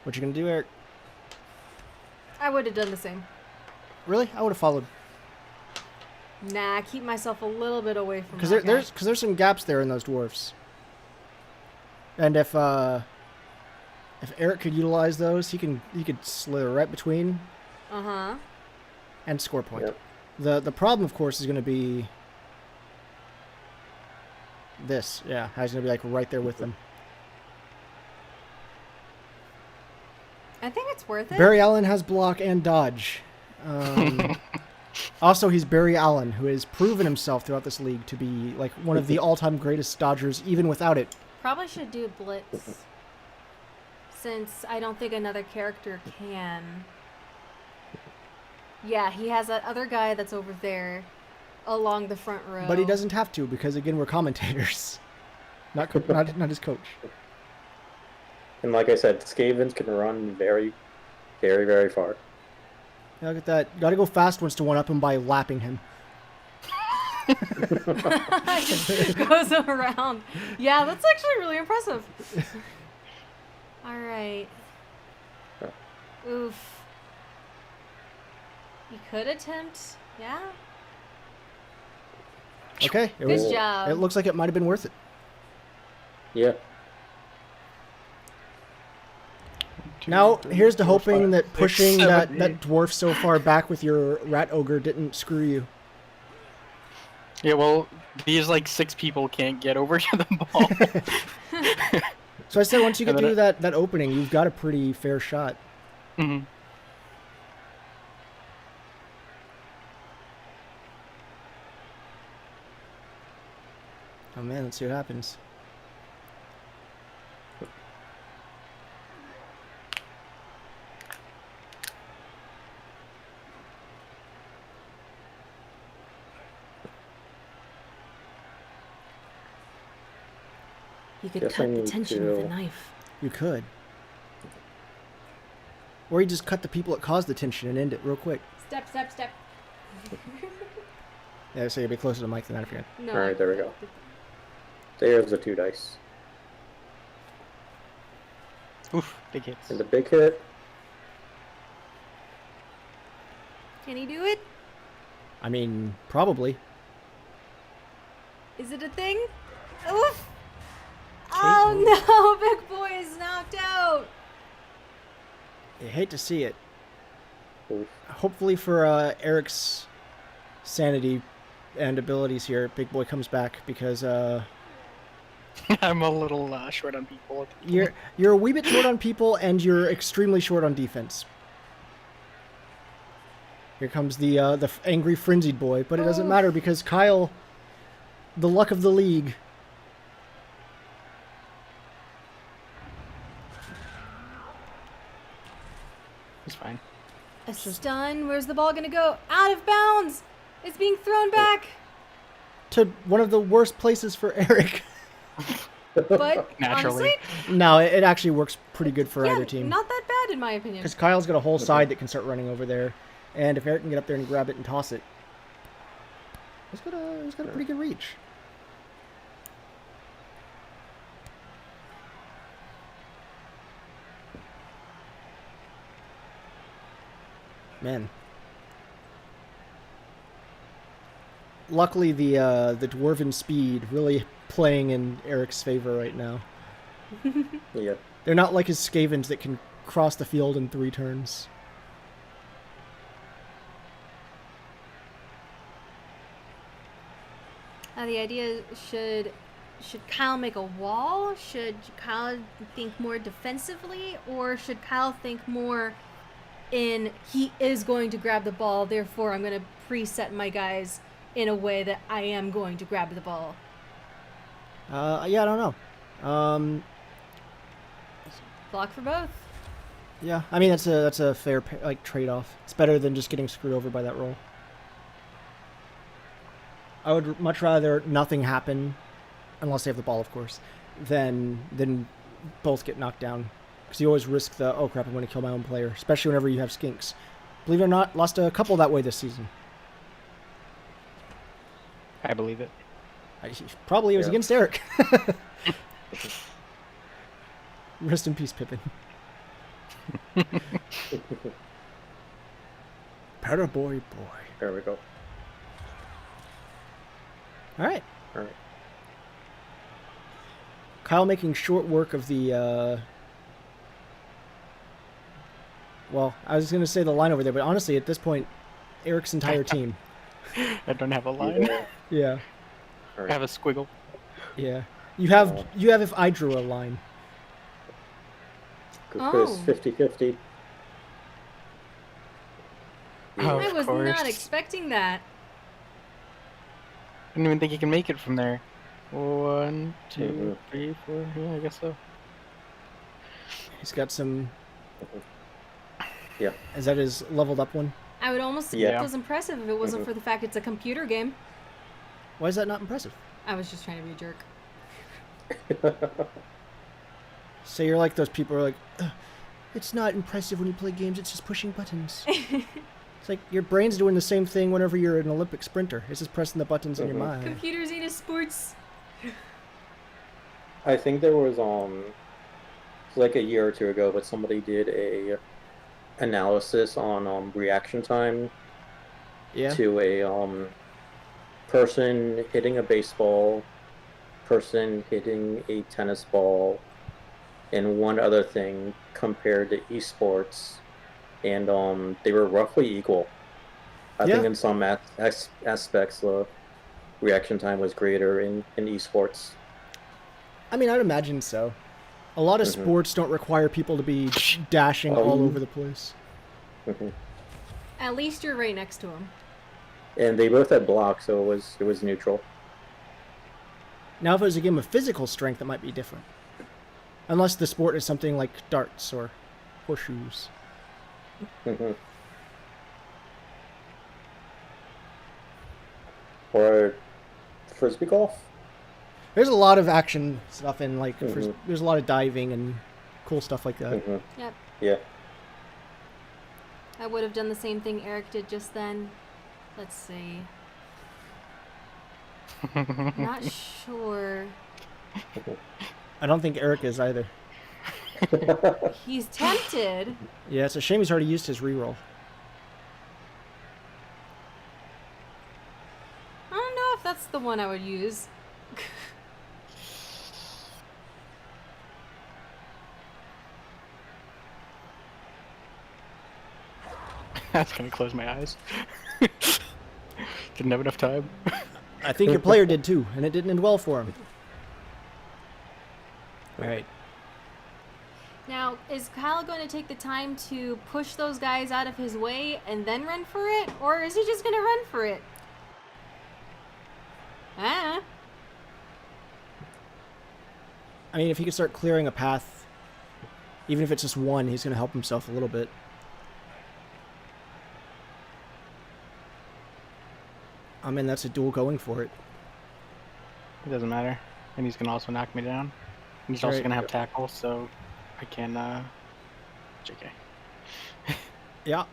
What you gonna do, Eric? I would have done the same. Really? I would have followed. Nah, keep myself a little bit away from Because that guy. there's some gaps there in those dwarfs. And if Eric could utilize those, he could slither right between Uh-huh. and score point. Yep. The problem, of course, is going to be this. Yeah, he's going to be like right there with them. I think it's worth it. Barry Allen has block and dodge. Also, he's Barry Allen, who has proven himself throughout this league to be like one of the all-time greatest dodgers, even without it. Probably should do Blitz. Since I don't think another character can. Yeah, he has that other guy that's over there along the front row. But he doesn't have to, because again, we're commentators, not his coach. And like I said, Skavens can run very, very, very far. Yeah, look at that. Got to go fast once to one-up him by lapping him. Goes around. Yeah, that's actually really impressive. All right. Oof. You could attempt. Yeah. Okay. Good job. It looks like it might have been worth it. Yeah. Now, here's to hoping that pushing that 7, 8. dwarf so far back with your rat ogre didn't screw you. Yeah, well, these like 6 people can't get over to the ball. So I said once you get And then through that opening, you've got a pretty fair shot. Hmm. Oh man, let's see what happens. You could Guess I cut the need tension with a to- knife. You could. Or you just cut the people that caused the tension and end it real quick. Step, step, step. Yeah, so you'll be closer to the mic than that if you're No. All right, there we go. There's the 2 dice. Oof, big hits. And the big hit. Can he do it? I mean, probably. Is it a thing? Oof! Oh no, big boy is knocked out. I hate to see it. Oof. Hopefully for Eric's sanity and abilities here, Big Boy comes back because I'm a little short on people. at the moment. you're a wee bit short on people and you're extremely short on defense. Here comes the angry frenzied boy, but it doesn't matter because Kyle, the luck of the league. It's fine. A stun. Where's the ball gonna go? Out of bounds. It's being thrown back. To one of the worst places for Eric. But Naturally. honestly, No, it actually works pretty good for yeah, either team. not that bad in my opinion. Because Kyle's got a whole side that can start running over there, and if Eric can get up there and grab it and toss it, he's got a pretty good reach. Man. Luckily, the dwarven speed really playing in Eric's favor right now. Yeah. They're not like his Skavens that can cross the field in 3 turns. The idea should Kyle make a wall? Should Kyle think more defensively, or should Kyle think more in he is going to grab the ball, therefore I'm going to preset my guys in a way that I am going to grab the ball? Yeah, I don't know. Block for both. Yeah, I mean that's a fair trade-off. It's better than just getting screwed over by that roll. I would much rather nothing happen, unless they have the ball, of course, than both get knocked down. Because you always risk the, oh crap, I'm going to kill my own player, especially whenever you have skinks. Believe it or not, lost a couple that way this season. I believe it. Probably it was Yeah. against Eric. Rest in peace, Pippin. Paraboy boy. There we go. All right. All right. Kyle making short work of the, well, I was going to say the line over there, but honestly, at this point, Eric's entire team. I don't have a line. Yeah. Yeah, All I right. have a squiggle. yeah. You have if I drew a line. Because Oh. 50-50. Oh, I of was course. not expecting that. I didn't even think you can make it from there. 1, 2, Mhm. 3, 4. Yeah, I guess so. He's got some. Yeah. Is that his leveled up one? I would almost say Yeah. it was impressive if it wasn't for the fact it's a computer game. Why is that not impressive? I was just trying to be a jerk. So you're like those people who are like, "Ugh, it's not impressive when you play games, it's just pushing buttons. It's like your brain's doing the same thing whenever you're an Olympic sprinter. It's just pressing the buttons in your mind. Computers ain't a sports. I think there was like a year or two ago, but somebody did a analysis on reaction time Yeah. to a person hitting a baseball, person hitting a tennis ball, and one other thing compared to esports, and they were roughly equal. I think Yeah. in some aspects the reaction time was greater in esports. I mean, I'd imagine so. A lot of Mhm. sports don't require people to be dashing Oh, all you- over the place. At least you're right next to him. And they both had blocks, so it was neutral. Now, if it was a game of physical strength, it might be different. Unless the sport is something like darts or horseshoes. Or frisbee golf. There's a lot of action stuff in like Mhm. there's a lot of diving and cool stuff like that. Yep. Yeah. I would have done the same thing Eric did just then. Let's see. Not sure. I don't think Eric is either. He's tempted. Yeah, it's a shame he's already used his reroll. I don't know if that's the one I would use. I was gonna close my eyes. Didn't have enough time. I think your player did too, and it didn't end well for him. All right. Now Now, is Kyle going to take the time to push those guys out of his way and then run for it? Or is he just going to run for it? Ah. I mean, if he could start clearing a path, even if it's just one, he's going to help himself a little bit. I mean, that's a duel going for it. It doesn't matter. And he's gonna also knock me down. And he's also Right. gonna have tackle, so I can JK. Yeah.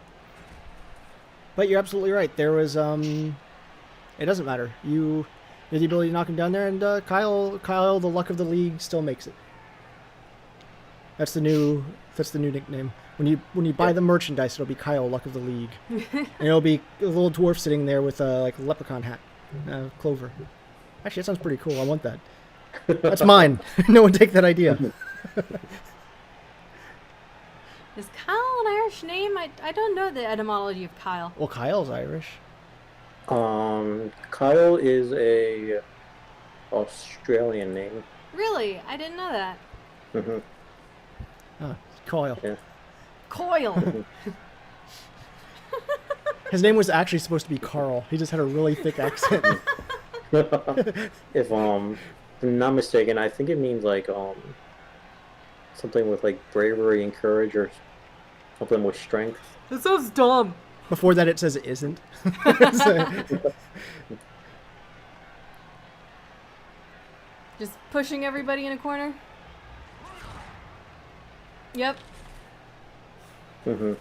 But you're absolutely right. There was it doesn't matter. You have the ability to knock him down there, and Kyle, the luck of the league, still makes it. That's the new nickname. When you buy the merchandise, it'll be Kyle, luck of the league, and it'll be a little dwarf sitting there with like a leprechaun hat, clover. Actually, that sounds pretty cool. I want that. That's mine. No one take that idea. Is Kyle an Irish name? I don't know the etymology of Kyle. Well, Kyle's Irish. Kyle is a Australian name. Really? I didn't know that. Mm-hmm. Oh, Kyle. Yeah. Coil. His name was actually supposed to be Carl. He just had a really thick accent. If I'm not mistaken, I think it means like something with like bravery and courage or something with strength. That sounds dumb. Before that, it says it isn't. Just pushing everybody in a corner. Yep. Mm-hmm.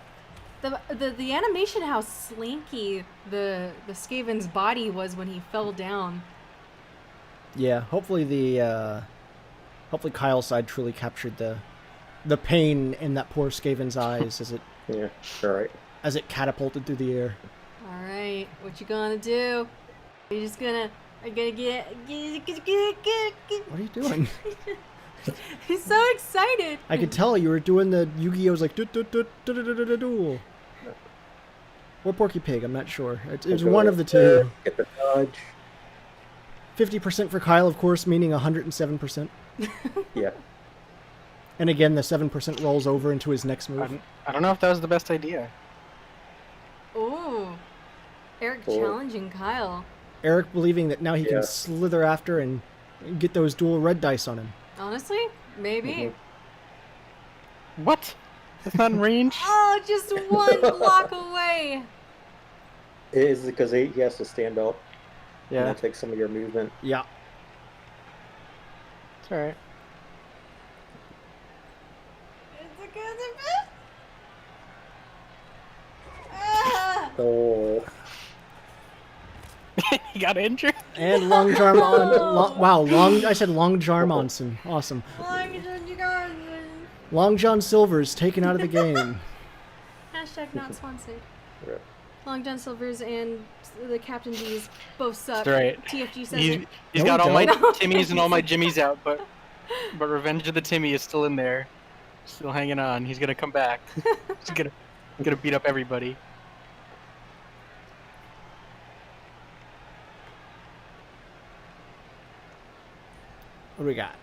The animation, how slinky the Skaven's body was when he fell down. Yeah, hopefully hopefully Kyle's side truly captured the pain in that poor Skaven's eyes Yeah, all right. as it catapulted through the air. All right, what you gonna do? You're just gonna get. What are you doing? He's so excited. I could tell you were doing the Yu-Gi-Oh's like duel. Or Porky Pig, I'm not sure. It's one of the two. Get the dodge. 50% for Kyle, of course, meaning 107%. Yeah. And again, the 7% rolls over into his next move. I don't know if that was the best idea. Ooh, Eric challenging Kyle. Eric believing that now he Yeah. can slither after and get those dual red dice on him. Honestly, maybe. What? That's not in range? Oh, just one block away. It is because he has to stand up. And Yeah, that takes some of your movement. Yeah. it's alright. Oh. He got injured? And long jarm on. I said long jarm onson. Awesome. Long John Silver's taken out of the game. Hashtag not sponsored. Yeah. Long John Silver's and the Captain D's both suck. That's right. TFG says He's it. No, got all my don't. Timmys and all my Jimmies out, but Revenge of the Timmy is still in there. Still hanging on. He's gonna come back. He's gonna beat up everybody. What do we got?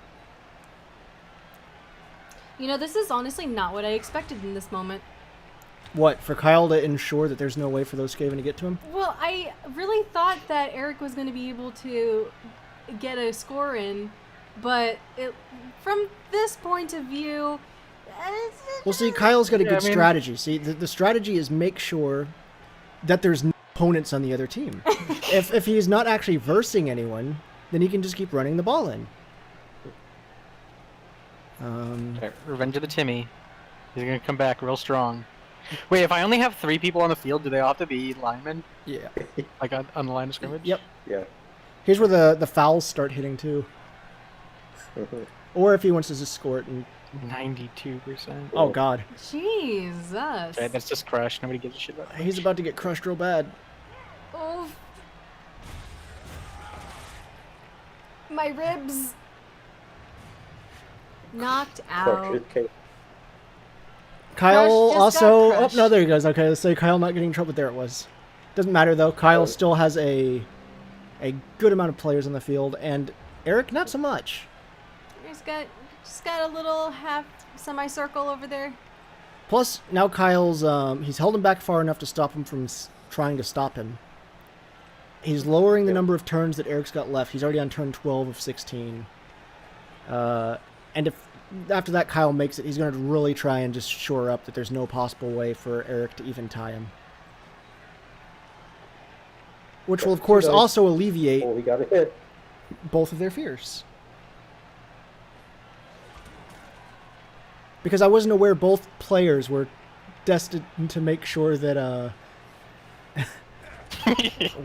You know, this is honestly not what I expected in this moment. What, for Kyle to ensure that there's no way for those Skaven to get to him? Well, I really thought that Eric was going to be able to get a score in, but from this point of view... Well, see, Kyle's got a Yeah, good I mean- strategy. See, the strategy is make sure that there's no opponents on the other team. if he's not actually versing anyone, then he can just keep running the ball in. Okay, Revenge of the Timmy. He's gonna come back real strong. Wait, if I only have 3 people on the field, do they all have to be linemen? Yeah. Like on the line of scrimmage? Yep. Yeah. Here's where the fouls start hitting, too. Mhm. Or if he wants to just score it and... 92%. Oh, God. Jesus. Okay, that's just crushed. Nobody gives a shit about that. He's about to get crushed real bad. Oh. My ribs. Knocked out. Okay. Kyle just also... got Oh, crushed. no, there he goes. Okay, let's say Kyle not getting in trouble. There it was. Doesn't matter, though. Kyle still has a good amount of players on the field, and Eric, not so much. He's got Just got a little half semicircle over there. Plus, now Kyle's, he's held him back far enough to stop him from trying to stop him. He's lowering the number of turns that Eric's got left. He's already on turn 12 of 16. And if after that Kyle makes it, he's going to really try and just shore up that there's no possible way for Eric to even tie him. Which will, of course, also alleviate Oh, we got a hit. both of their fears. Because I wasn't aware both players were destined to make sure that,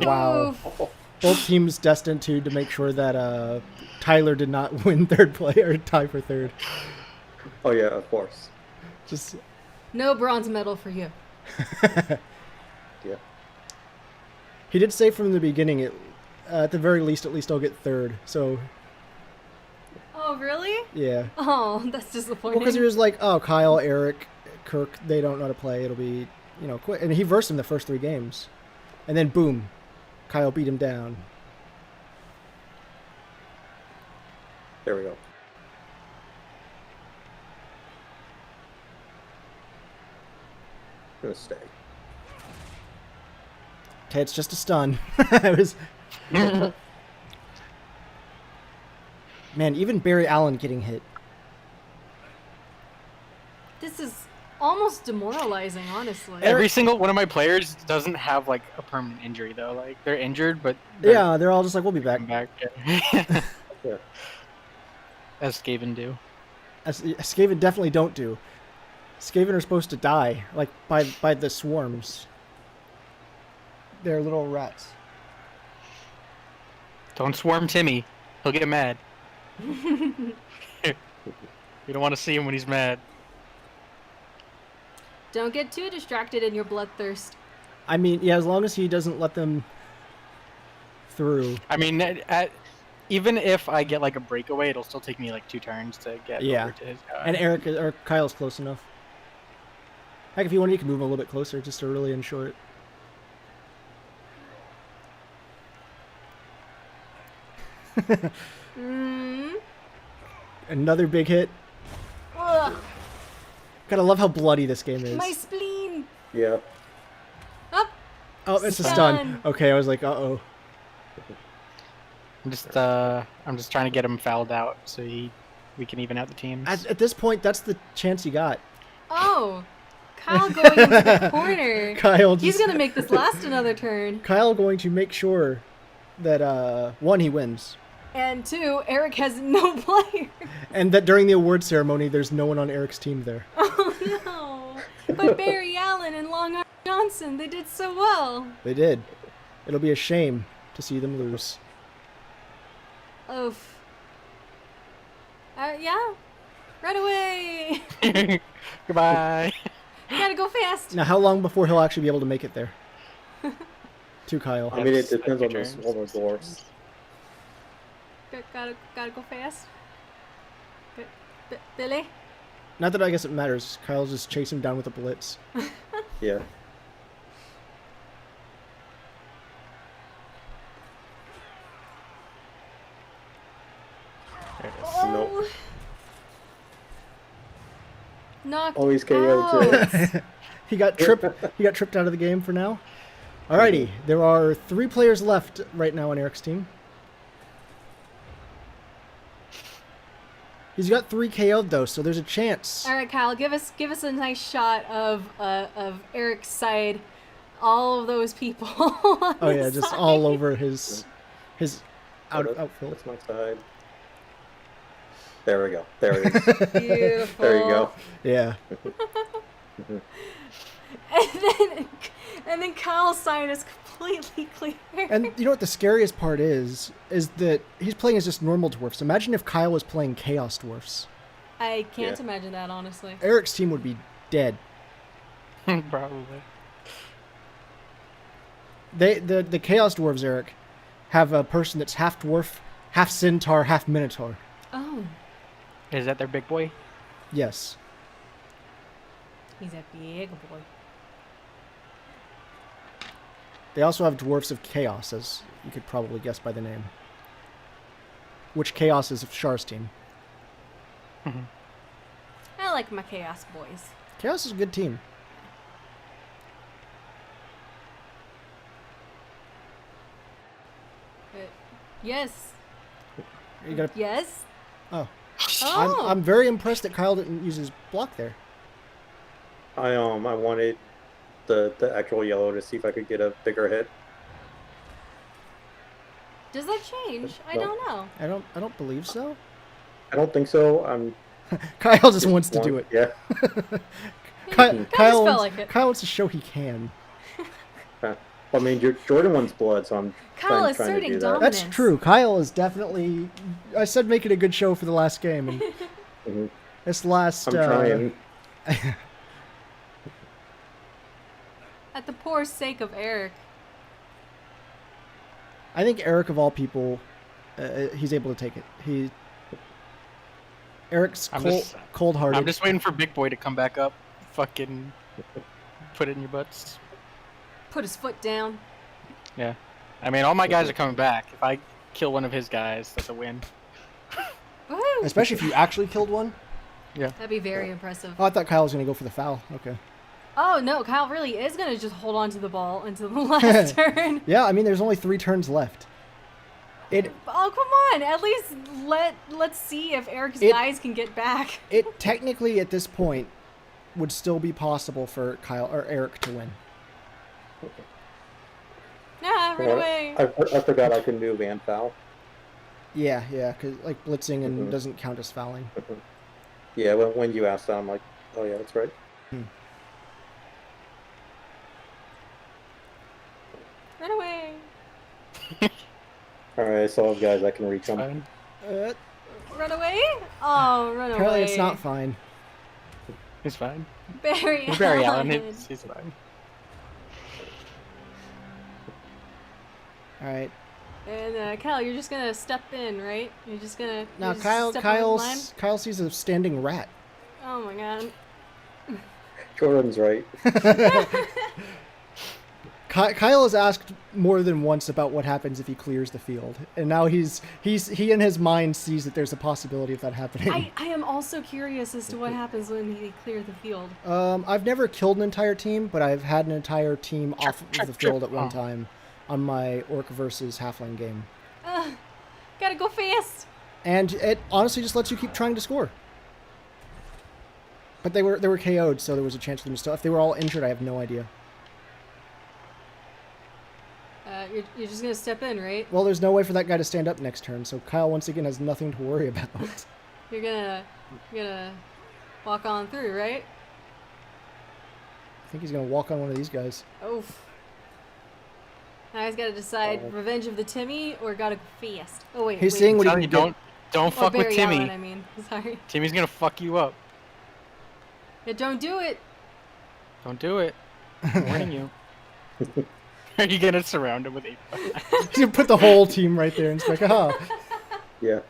wow. Oof. Both teams destined to make sure that Tyler did not win third place or tie for third. Oh yeah, of course. Just No bronze medal for you. Yeah. he did say from the beginning, at the very least, at least I'll get third. So Oh, really? yeah. Oh, that's Well, disappointing. because he was like, oh, Kyle, Eric, Kirk, they don't know how to play. It'll be, quick. And he versed him the first 3 games, and then boom, Kyle beat him down. There we go. Gonna stay. Okay, it's just a stun. It was. Man, even Barry Allen getting hit. This is almost demoralizing, honestly. Every single one of my players doesn't have like a permanent injury though. Like they're injured, but Yeah, they're all just like, we'll be back. come back. Yeah. As Skaven do. As Skaven definitely don't do. Skaven are supposed to die, like by the swarms. They're little rats. Don't swarm Timmy. He'll get mad. You don't want to see him when he's mad. Don't get too distracted in your bloodthirst. I mean, yeah, as long as he doesn't let them through. I mean, even if I get like a breakaway, it'll still take me like 2 turns to get Yeah. over to his guy. And Eric or Kyle's close enough. Heck, if you want, you can move him a little bit closer just to really ensure it. Another big hit. Ugh, Gotta love how bloody this game is. my spleen. Yeah. Up. Oh, it's a Stun. stun. Okay, I was like, uh-oh. I'm just trying to get him fouled out so we can even out the teams. At this point, that's the chance you got. Oh, Kyle going into the corner. Kyle He's just, gonna make this last another turn. Kyle going to make sure that, 1, he wins. And 2, Eric has no player. And that during the award ceremony, there's no one on Eric's team there. Oh no. But Barry Allen and Long Arm Johnson, they did so well. They did. It'll be a shame to see them lose. Oof. Yeah. Right away. Goodbye. You gotta go fast. Now, how long before he'll actually be able to make it there? To Kyle. I mean, it That's depends on the turns. smaller dwarfs. Gotta go fast. Billy? Not that I guess it matters. Kyle's just chase him down with a blitz. Yeah. There it is. Oh. Knocked Oh, he's KO'd too. out. He got tripped out of the game for now. Alrighty, there are 3 players left right now on Eric's team. He's got 3 KO'd though, so there's a chance. All right, Kyle, give us a nice shot of Eric's side. All of those people. On Oh yeah, his just side. all over his outfield. That's my side. There we go. There it is. Beautiful. There you go. Yeah. And then Kyle's side is completely clear. And you know what the scariest part is that he's playing as just normal dwarfs. Imagine if Kyle was playing chaos dwarfs. I can't Yeah. imagine that, honestly. Eric's team would be dead. Probably. The chaos dwarves, Eric, have a person that's half dwarf, half centaur, half minotaur. Oh, Is that their big boy? Yes. he's a big boy. They also have dwarfs of chaos, as you could probably guess by the name. Which chaos is of Char's team. I like my Chaos boys. Chaos is a good team. Yes. You gotta, Yes. oh. Oh. I'm very impressed that Kyle didn't use his block there. I wanted the actual yellow to see if I could get a bigger hit. Does that change? I No. don't know. I don't believe so. I don't think so. I'm Kyle just wants to do it. Yeah. Kyle, just Kyle, felt wants, like it. Kyle wants to show he can. I mean, Jordan wants blood, so I'm Kyle trying to asserting do that. dominance. That's true. Kyle is definitely. I said make it a good show for the last game, and Mhm. this last. I'm trying. At the poor sake of Eric. I think Eric, of all people, he's able to take it. Eric's cold-hearted. I'm just waiting for Big Boy to come back up. Fucking put it in your butts. Put his foot down. Yeah. I mean, all my guys are coming back. If I kill one of his guys, that's a win. Woohoo! Especially if you actually killed one. Yeah. That'd be very impressive. Oh, I thought Kyle was going to go for the foul. Okay. Oh no, Kyle really is gonna just hold on to the ball until the last turn. Yeah, I mean, there's only 3 turns left. Oh come on! At least let's see if Eric's guys can get back. It technically, at this point, would still be possible for Kyle or Eric to win. Nah, right away. I forgot I can move and foul. Yeah, because like blitzing and doesn't count as fouling. Yeah, when you asked that, I'm like, oh yeah, that's right. Run away. Alright, so guys, I can reach them. Fine. Run away. Oh, run Apparently, away. it's not fine. He's fine. Barry Barry Allen. Allen, he's fine. All right. And Kyle, you're just gonna step in, right? You're just gonna. Now, you're just step over the line? Kyle sees a standing rat. Oh my god. Jordan's right. Kyle has asked more than once about what happens if he clears the field, and now he in his mind sees that there's a possibility of that happening. I am also curious as to what happens when they clear the field. I've never killed an entire team, but I've had an entire team off of the field at one time on my Orc versus Halfling game. Gotta go fast. And it honestly just lets you keep trying to score. But they were KO'd, so there was a chance for them to still. If they were all injured, I have no idea. You're just gonna step in, right? Well, there's no way for that guy to stand up next turn, so Kyle once again has nothing to worry about. You're gonna walk on through, right? I think he's gonna walk on one of these guys. Oof. Now he's gotta decide revenge of the Timmy or gotta go fast. Oh wait. He's wait. seeing what he Telling can you, get. don't Or fuck with Barry Timmy. Allen, I mean, sorry. Timmy's gonna fuck you up. Yeah, don't do it. Don't do it. I'm warning you. Are you gonna surround him with 8? You put the whole team right there, and it's like, aha. Yeah.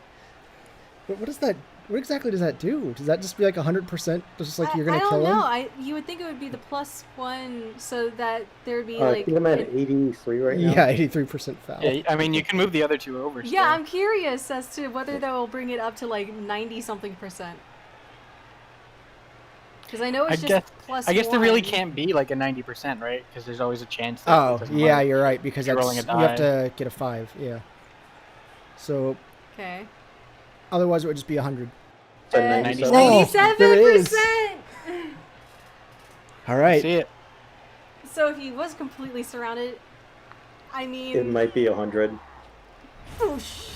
But what is that? What exactly does that do? Does that just be like 100%? Just like you're gonna kill him? I don't know. You would think it would be the +1 so that there would be I like. think I'm at 83 right now. Yeah, 83% foul. Yeah, I mean you can move the other 2 over. Yeah, still. I'm curious as to whether that will bring it up to like 90-something%. Because I know it's just +1. I guess there really can't be like a 90%, right? Because there's always a chance. That Oh, it doesn't yeah, work. you're right, because You're that's, rolling you a have to get a 5, yeah. So, Okay. otherwise it would just be 100. So 97. 97. there it is. 97%! All right. See it. So if he was completely surrounded, I mean. It might be 100. Whoosh.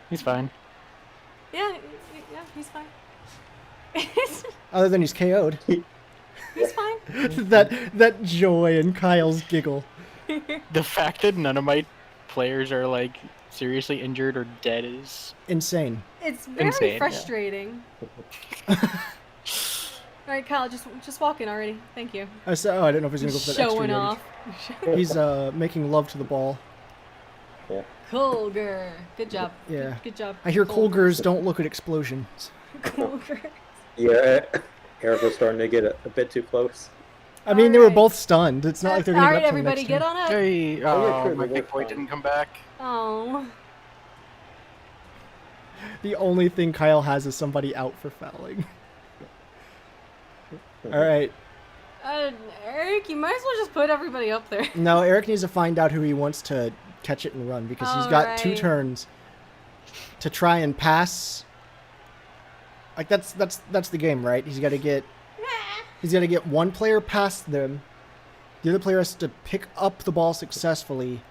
He's fine. Yeah, he's fine. Other than he's KO'd. He's fine. that joy in Kyle's giggle. The fact that none of my players are like seriously injured or dead is Insane. It's very Insane, yeah. frustrating. Alright, Kyle, just walk in already. Thank you. I didn't know if he was going to go for that extra Showing yardage. off. He's making love to the ball. Yeah. Colger. Good job. Yeah. Good job. I hear Colgers don't look at explosions. Colger. Yeah, Eric was starting to get a bit too close. I mean, they were Alright. both stunned. It's not like they're going to Alright, get up till everybody, next get turn. on up. Hey, Oh, yeah, oh, sure, my they big were boy fine. didn't come back. Oh. The only thing Kyle has is somebody out for fouling. All right. Eric, you might as well just put everybody up there. No, Eric needs to find out who he wants to catch it and run because he's got 2 turns to try and pass. Like that's the game, right? He's got to get one player past them. The other player has to pick up the ball successfully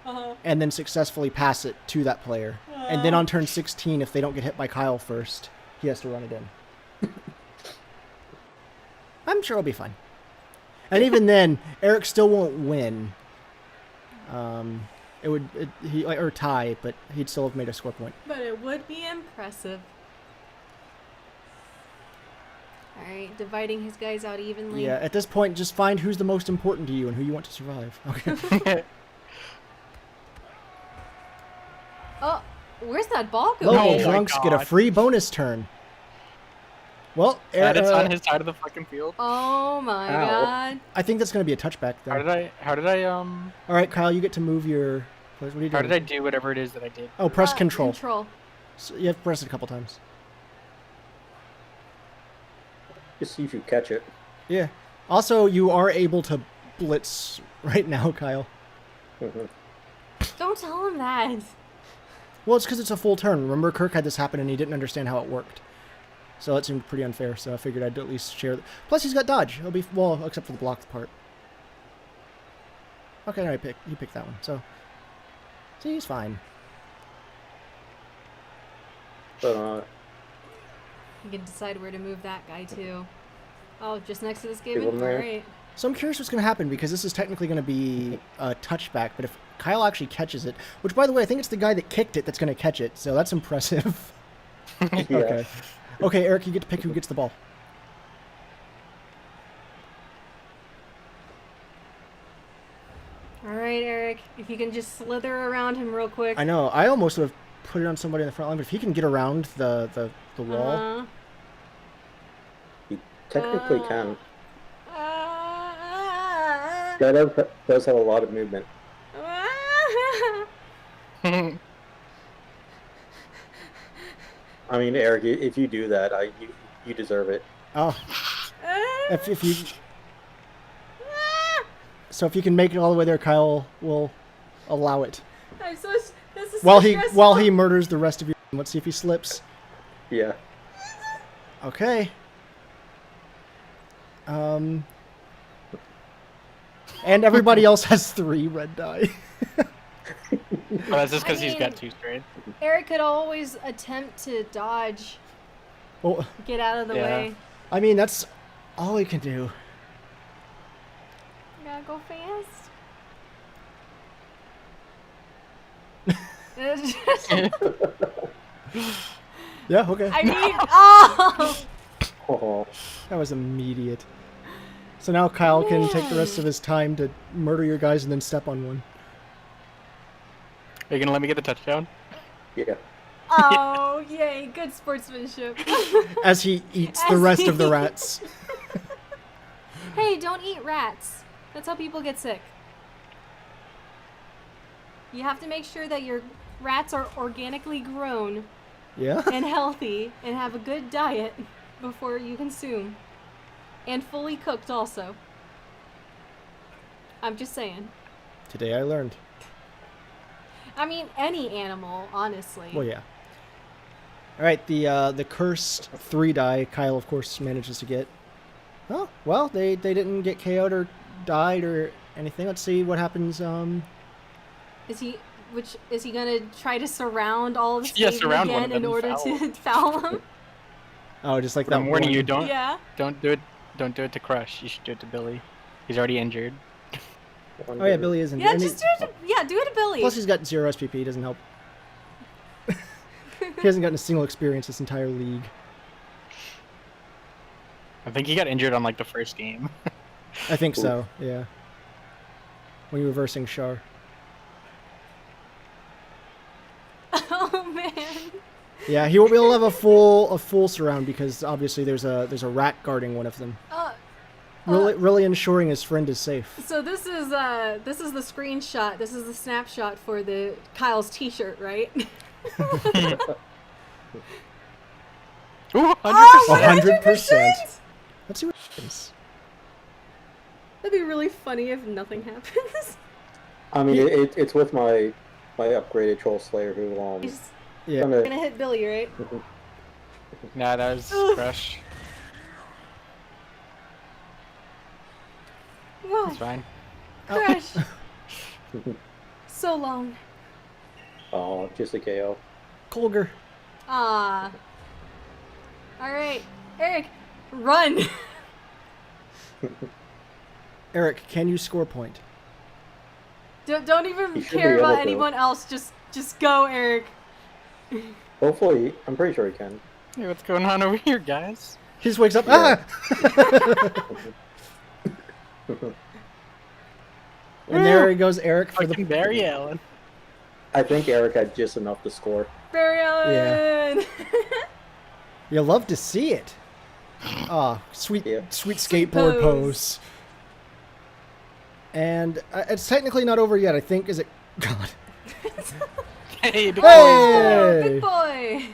and then successfully pass it to that player. And then on turn 16, if they don't get hit by Kyle first, he has to run it in. I'm sure it'll be fun. And even then, Eric still won't win. Or tie, but he'd still have made a score point. But it would be impressive. Alright, dividing his guys out evenly. Yeah, at this point, just find who's the most important to you and who you want to survive. Okay. Oh, where's that ball Local going? drunks get a free bonus turn. Well, And it's on his side of the fucking field. Oh my god. I think that's going to be a touchback then. How did I All right, Kyle, you get to move your... What are you doing? How did I do whatever it is that I did? Oh, press control. Control. So you have to press it a couple times. Just see if you catch it. Yeah. Also, you are able to blitz right now, Kyle. Don't tell him that. Well, it's because it's a full turn. Remember, Kirk had this happen and he didn't understand how it worked. So that seemed pretty unfair, so I figured I'd at least share... Plus, he's got dodge. He'll be... Well, except for the blocked part. Okay, no, he picked that one, so... See, he's fine. But, You can decide where to move that guy to. Oh, just next to this Give him Skaven? there. Alright. So I'm curious what's going to happen, because this is technically going to be a touchback, but if Kyle actually catches it... Which, by the way, I think it's the guy that kicked it that's going to catch it, so that's impressive. yeah. Okay. Okay, Eric, you get to pick who gets the ball. Alright, Eric. If you can just slither around him real quick. I know. I almost would have put it on somebody in the front line, but if he can get around the wall... Uh-huh. You technically can. Uh, That does have a lot of movement. I mean, Eric, if you do that, you deserve it. Oh. If you... So if you can make it all the way there, Kyle will allow it. I'm so... This is While so he stressful. murders the rest of your... Let's see if he slips. Yeah. Okay. And everybody else has 3 red die. Oh, that's just because he's got 2 straight. Eric could always attempt to dodge. Well, Get out of the Yeah. way. I mean, that's all he can do. You gotta go fast. Yeah, okay. I mean, oh! Oh, That was immediate. So now Kyle can take the rest of his time to murder your guys and then step on one. Are you gonna let me get the touchdown? yeah. Oh, yay, good sportsmanship. As he eats the rest of the rats. Hey, don't eat rats. That's how people get sick. You have to make sure that your rats are organically grown Yeah? and healthy and have a good diet before you consume. And fully cooked also. I'm just saying. Today I learned. I mean, any animal, honestly. Well, yeah. Alright, the cursed 3 die, Kyle, of course, manages to get. Oh, well, they didn't get KO'd or died or anything. Let's see what happens. Is he gonna try to surround all of Yeah, Skaven surround one again of in them order and to foul him? Oh, just like But that. I'm warning one. you, don't do it. Don't do it to Crush. You should do it to Billy. He's already injured. Oh, yeah, Billy is in. Yeah, and just he- do it. Do it to Billy. Plus, he's got 0 SPP. Doesn't help. He hasn't gotten a single experience this entire league. I think he got injured on like the first game. I think so. Yeah. When you're reversing Char. Oh man. Yeah, he'll have a full surround because obviously there's a rat guarding one of them. Really ensuring his friend is safe. So this is the screenshot. This is the snapshot for the Kyle's T-shirt, right? Ooh, 100%. Oh, 100%. Let's see what happens. That'd be really funny if nothing happens. I mean, it's with my upgraded Troll Slayer who He's Yeah. gonna hit Billy, right? Nah, that was Oof. Crush. Why? It's fine. Crush. So long. Oh, just a KO. Colger. Ah. All right, Eric, run. Eric, can you score point? Don't even He should be care able about to. anyone else. Just go, Eric. Hopefully, I'm pretty sure he can. Hey, what's going on over here, guys? He just wakes up. Yeah. Ah! And there he goes, Eric, for Fucking the. Barry Allen. I think Eric had just enough to score. Barry Allen. You love to see it. Ah, sweet, Yeah. sweet Sweet skateboard pose. pose. And it's technically not over yet. I think. Is it? God. Hey, big Hey! Big boy.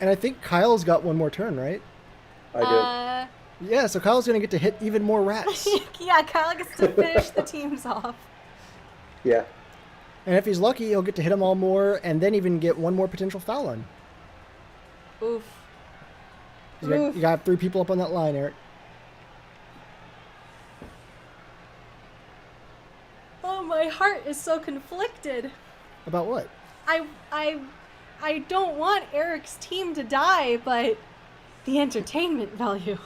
And I think Kyle's got one more turn, right? I Yeah. So Kyle's gonna get to hit even more rats. Yeah, Kyle gets to finish the teams off. do. Yeah. And if he's lucky, he'll get to hit them all more, and then even get one more potential foul on. Oof. You got 3 people up on that line, Eric. Oh, my heart is so conflicted. About what? I don't want Eric's team to die, but the entertainment value.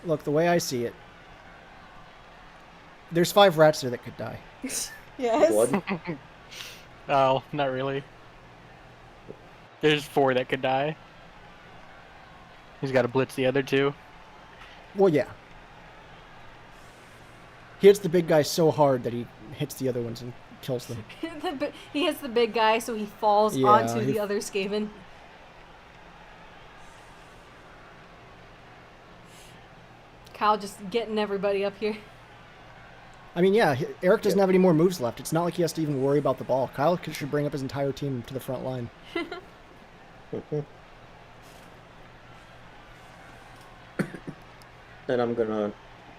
Look, the way I see it, there's 5 rats there that could die. Yes. Blood. Oh, not really. There's 4 that could die. He's got to blitz the other 2. Well, yeah. He hits the big guy so hard that he hits the other ones and kills them. He hits the big guy, so he falls Yeah, onto he- the other Skaven. Kyle just getting everybody up here. I mean, yeah, Eric doesn't have any more moves left. It's not like he has to even worry about the ball. Kyle should bring up his entire team to the front line. Then I'm gonna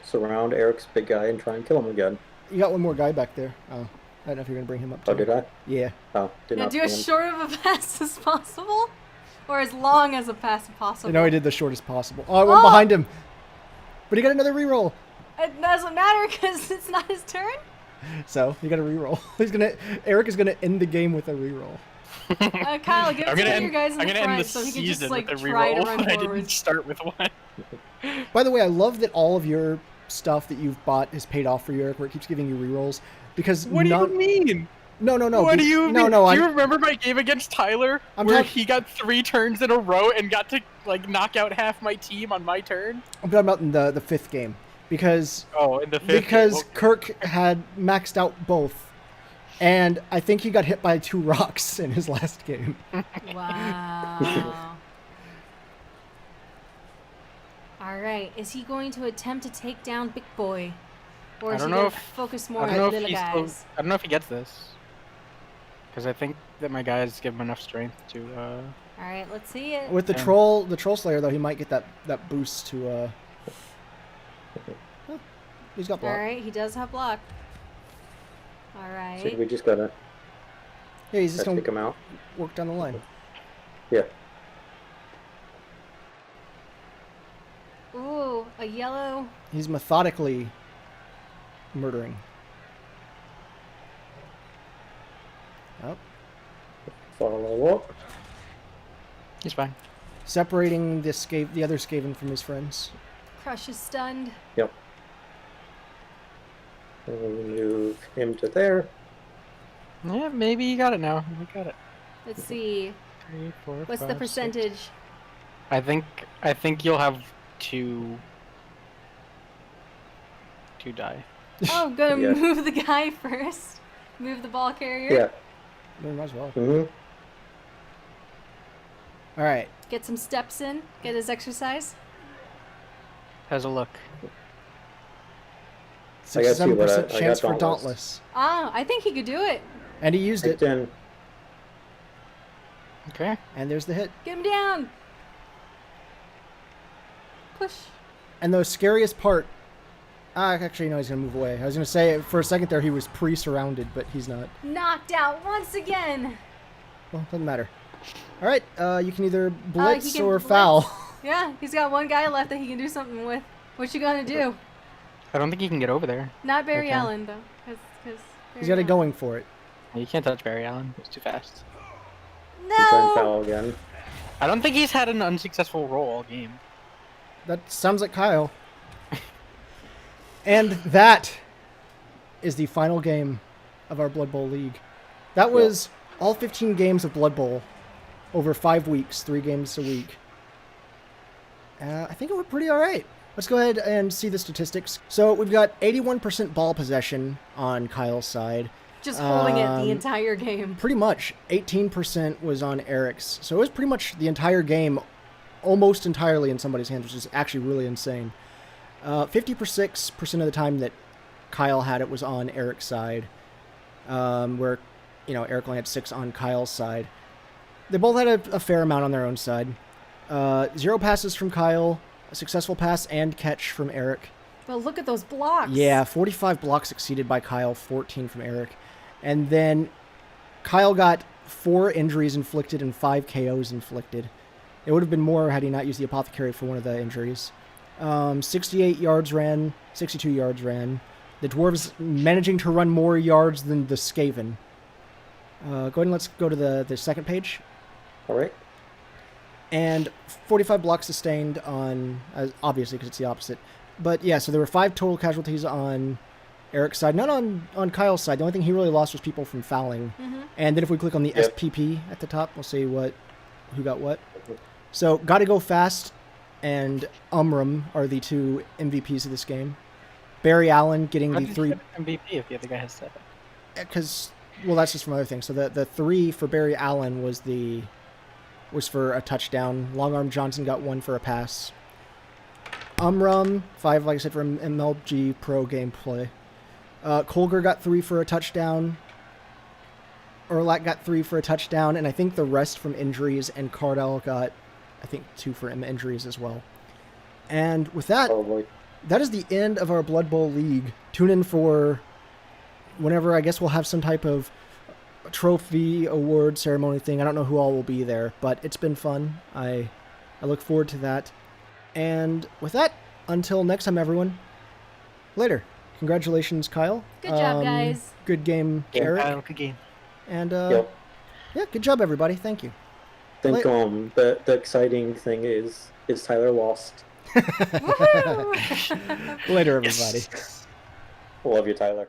surround Eric's big guy and try and kill him again. You got one more guy back there. Oh, I don't know if you're going to bring him up, too. Oh, did I? Yeah. Oh, did Now not do see as him. short of a pass as possible, or as long as a pass as possible. I know he did the shortest possible. Oh, I went Oh! behind him. But he got another reroll. It doesn't matter because it's not his turn. So, you got a reroll. Eric is going to end the game with a reroll. Kyle, give it to your guys in I'm the gonna end front the so he can season just like with a try to reroll, run but I forward. didn't start with one. By the way, I love that all of your stuff that you've bought has paid off for you, Eric, where it keeps giving you rerolls. Because What do you mean? No. What do you mean? No, Do you remember my game against Tyler, I'm where talk- he got 3 turns in a row and got to like knock out half my team on my turn? I'm talking about in the 5th game. Because Oh, in the 5th because game. Kirk had maxed out both. And I think he got hit by 2 rocks in his last game. Wow. All right, is he going to attempt to take down Big Boy, or I is don't he know going to if- focus I more don't on know the if little he's guys? I don't know if he gets this, because I think that my guys give him enough strength to. All right, let's see it. With the Yeah. troll slayer though, he might get that boost to oh, he's got All block. right, he does have block. All So right. we just gotta Yeah, he's just take gonna him out. work down the line. Yeah. Ooh, a yellow. He's methodically murdering. Oh, Follow up. He's fine. separating the other Skaven from his friends. Crush is stunned. Yep. And we move him to there. Yeah, maybe you got it now. We got it. Let's see. 3, 4, What's the 5, 6. percentage? I think you'll have 2 die. Oh, I'm gonna Yeah. move the guy first. Move the ball carrier. Yeah. Yeah, might as well. Mm-hmm. All right. Get some steps in. Get his exercise. How's a look? I got two, but 67% I chance got for Dauntless. Ah, I think he could do it. And he used it. Then Okay. And there's the hit. Get him down. Push. And the scariest part... actually, no, he's going to move away. I was going to say, for a second there, he was pre-surrounded, but he's not. Knocked out once again. Well, doesn't matter. All right, you can either blitz he can or blitz. foul. Yeah, he's got one guy left that he can do something with. What you gonna do? I don't think he can get over there. Not Barry Okay. Allen though, because He's got it going for it. You can't touch Barry Allen. It's too fast. He's trying to No. foul again. I don't think he's had an unsuccessful roll all game. That sounds like Kyle. And that is the final game of our Blood Bowl League. That was all 15 games of Blood Bowl over 5 weeks, 3 games a week. I think it went pretty all right. Let's go ahead and see the statistics. So we've got 81% ball possession on Kyle's side. Just holding it the entire game. Pretty much 18% was on Eric's. So it was pretty much the entire game, almost entirely in somebody's hands, which is actually really insane. 56% of the time that Kyle had it was on Eric's side, where, Eric only had 6 on Kyle's side. They both had a fair amount on their own side. 0 passes from Kyle, a successful pass and catch from Eric. But look at those blocks. Yeah, 45 blocks succeeded by Kyle, 14 from Eric. And then Kyle got 4 injuries inflicted and 5 KOs inflicted. It would have been more had he not used the apothecary for one of the injuries. 68 yards ran, 62 yards ran. The Dwarves managing to run more yards than the Skaven. Go ahead and let's go to the second page. All right. And 45 blocks sustained on, obviously because it's the opposite. But yeah, so there were 5 total casualties on Eric's side, not on Kyle's side. The only thing he really lost was people from fouling. Mm-hmm. And then if we click on the Yep. SPP at the top, we'll see who got what. So Gotta Go Fast and Umram are the 2 MVPs of this game. Barry Allen getting How the did 3... you get MVP if the other guy has 7? Because, well, that's just from other things. So the 3 for Barry Allen was for a touchdown. Long Arm Johnson got 1 for a pass. Umram, 5, like I said, from MLG Pro gameplay. Colger got 3 for a touchdown. Urlak got 3 for a touchdown, and I think the rest from injuries, and Cardell got, I think, 2 for injuries as well. And with that, Probably. that is the end of our Blood Bowl League. Tune in for whenever, I guess we'll have some type of trophy award ceremony thing. I don't know who all will be there, but it's been fun. I look forward to that. And with that, until next time, everyone, later. Congratulations, Kyle. Good job, guys. Good game, Yeah. Eric. Good game. And Yep. yeah, good job, everybody. Thank you. I think the exciting thing is Tyler lost. Woohoo! Later, everybody. Love you, Tyler.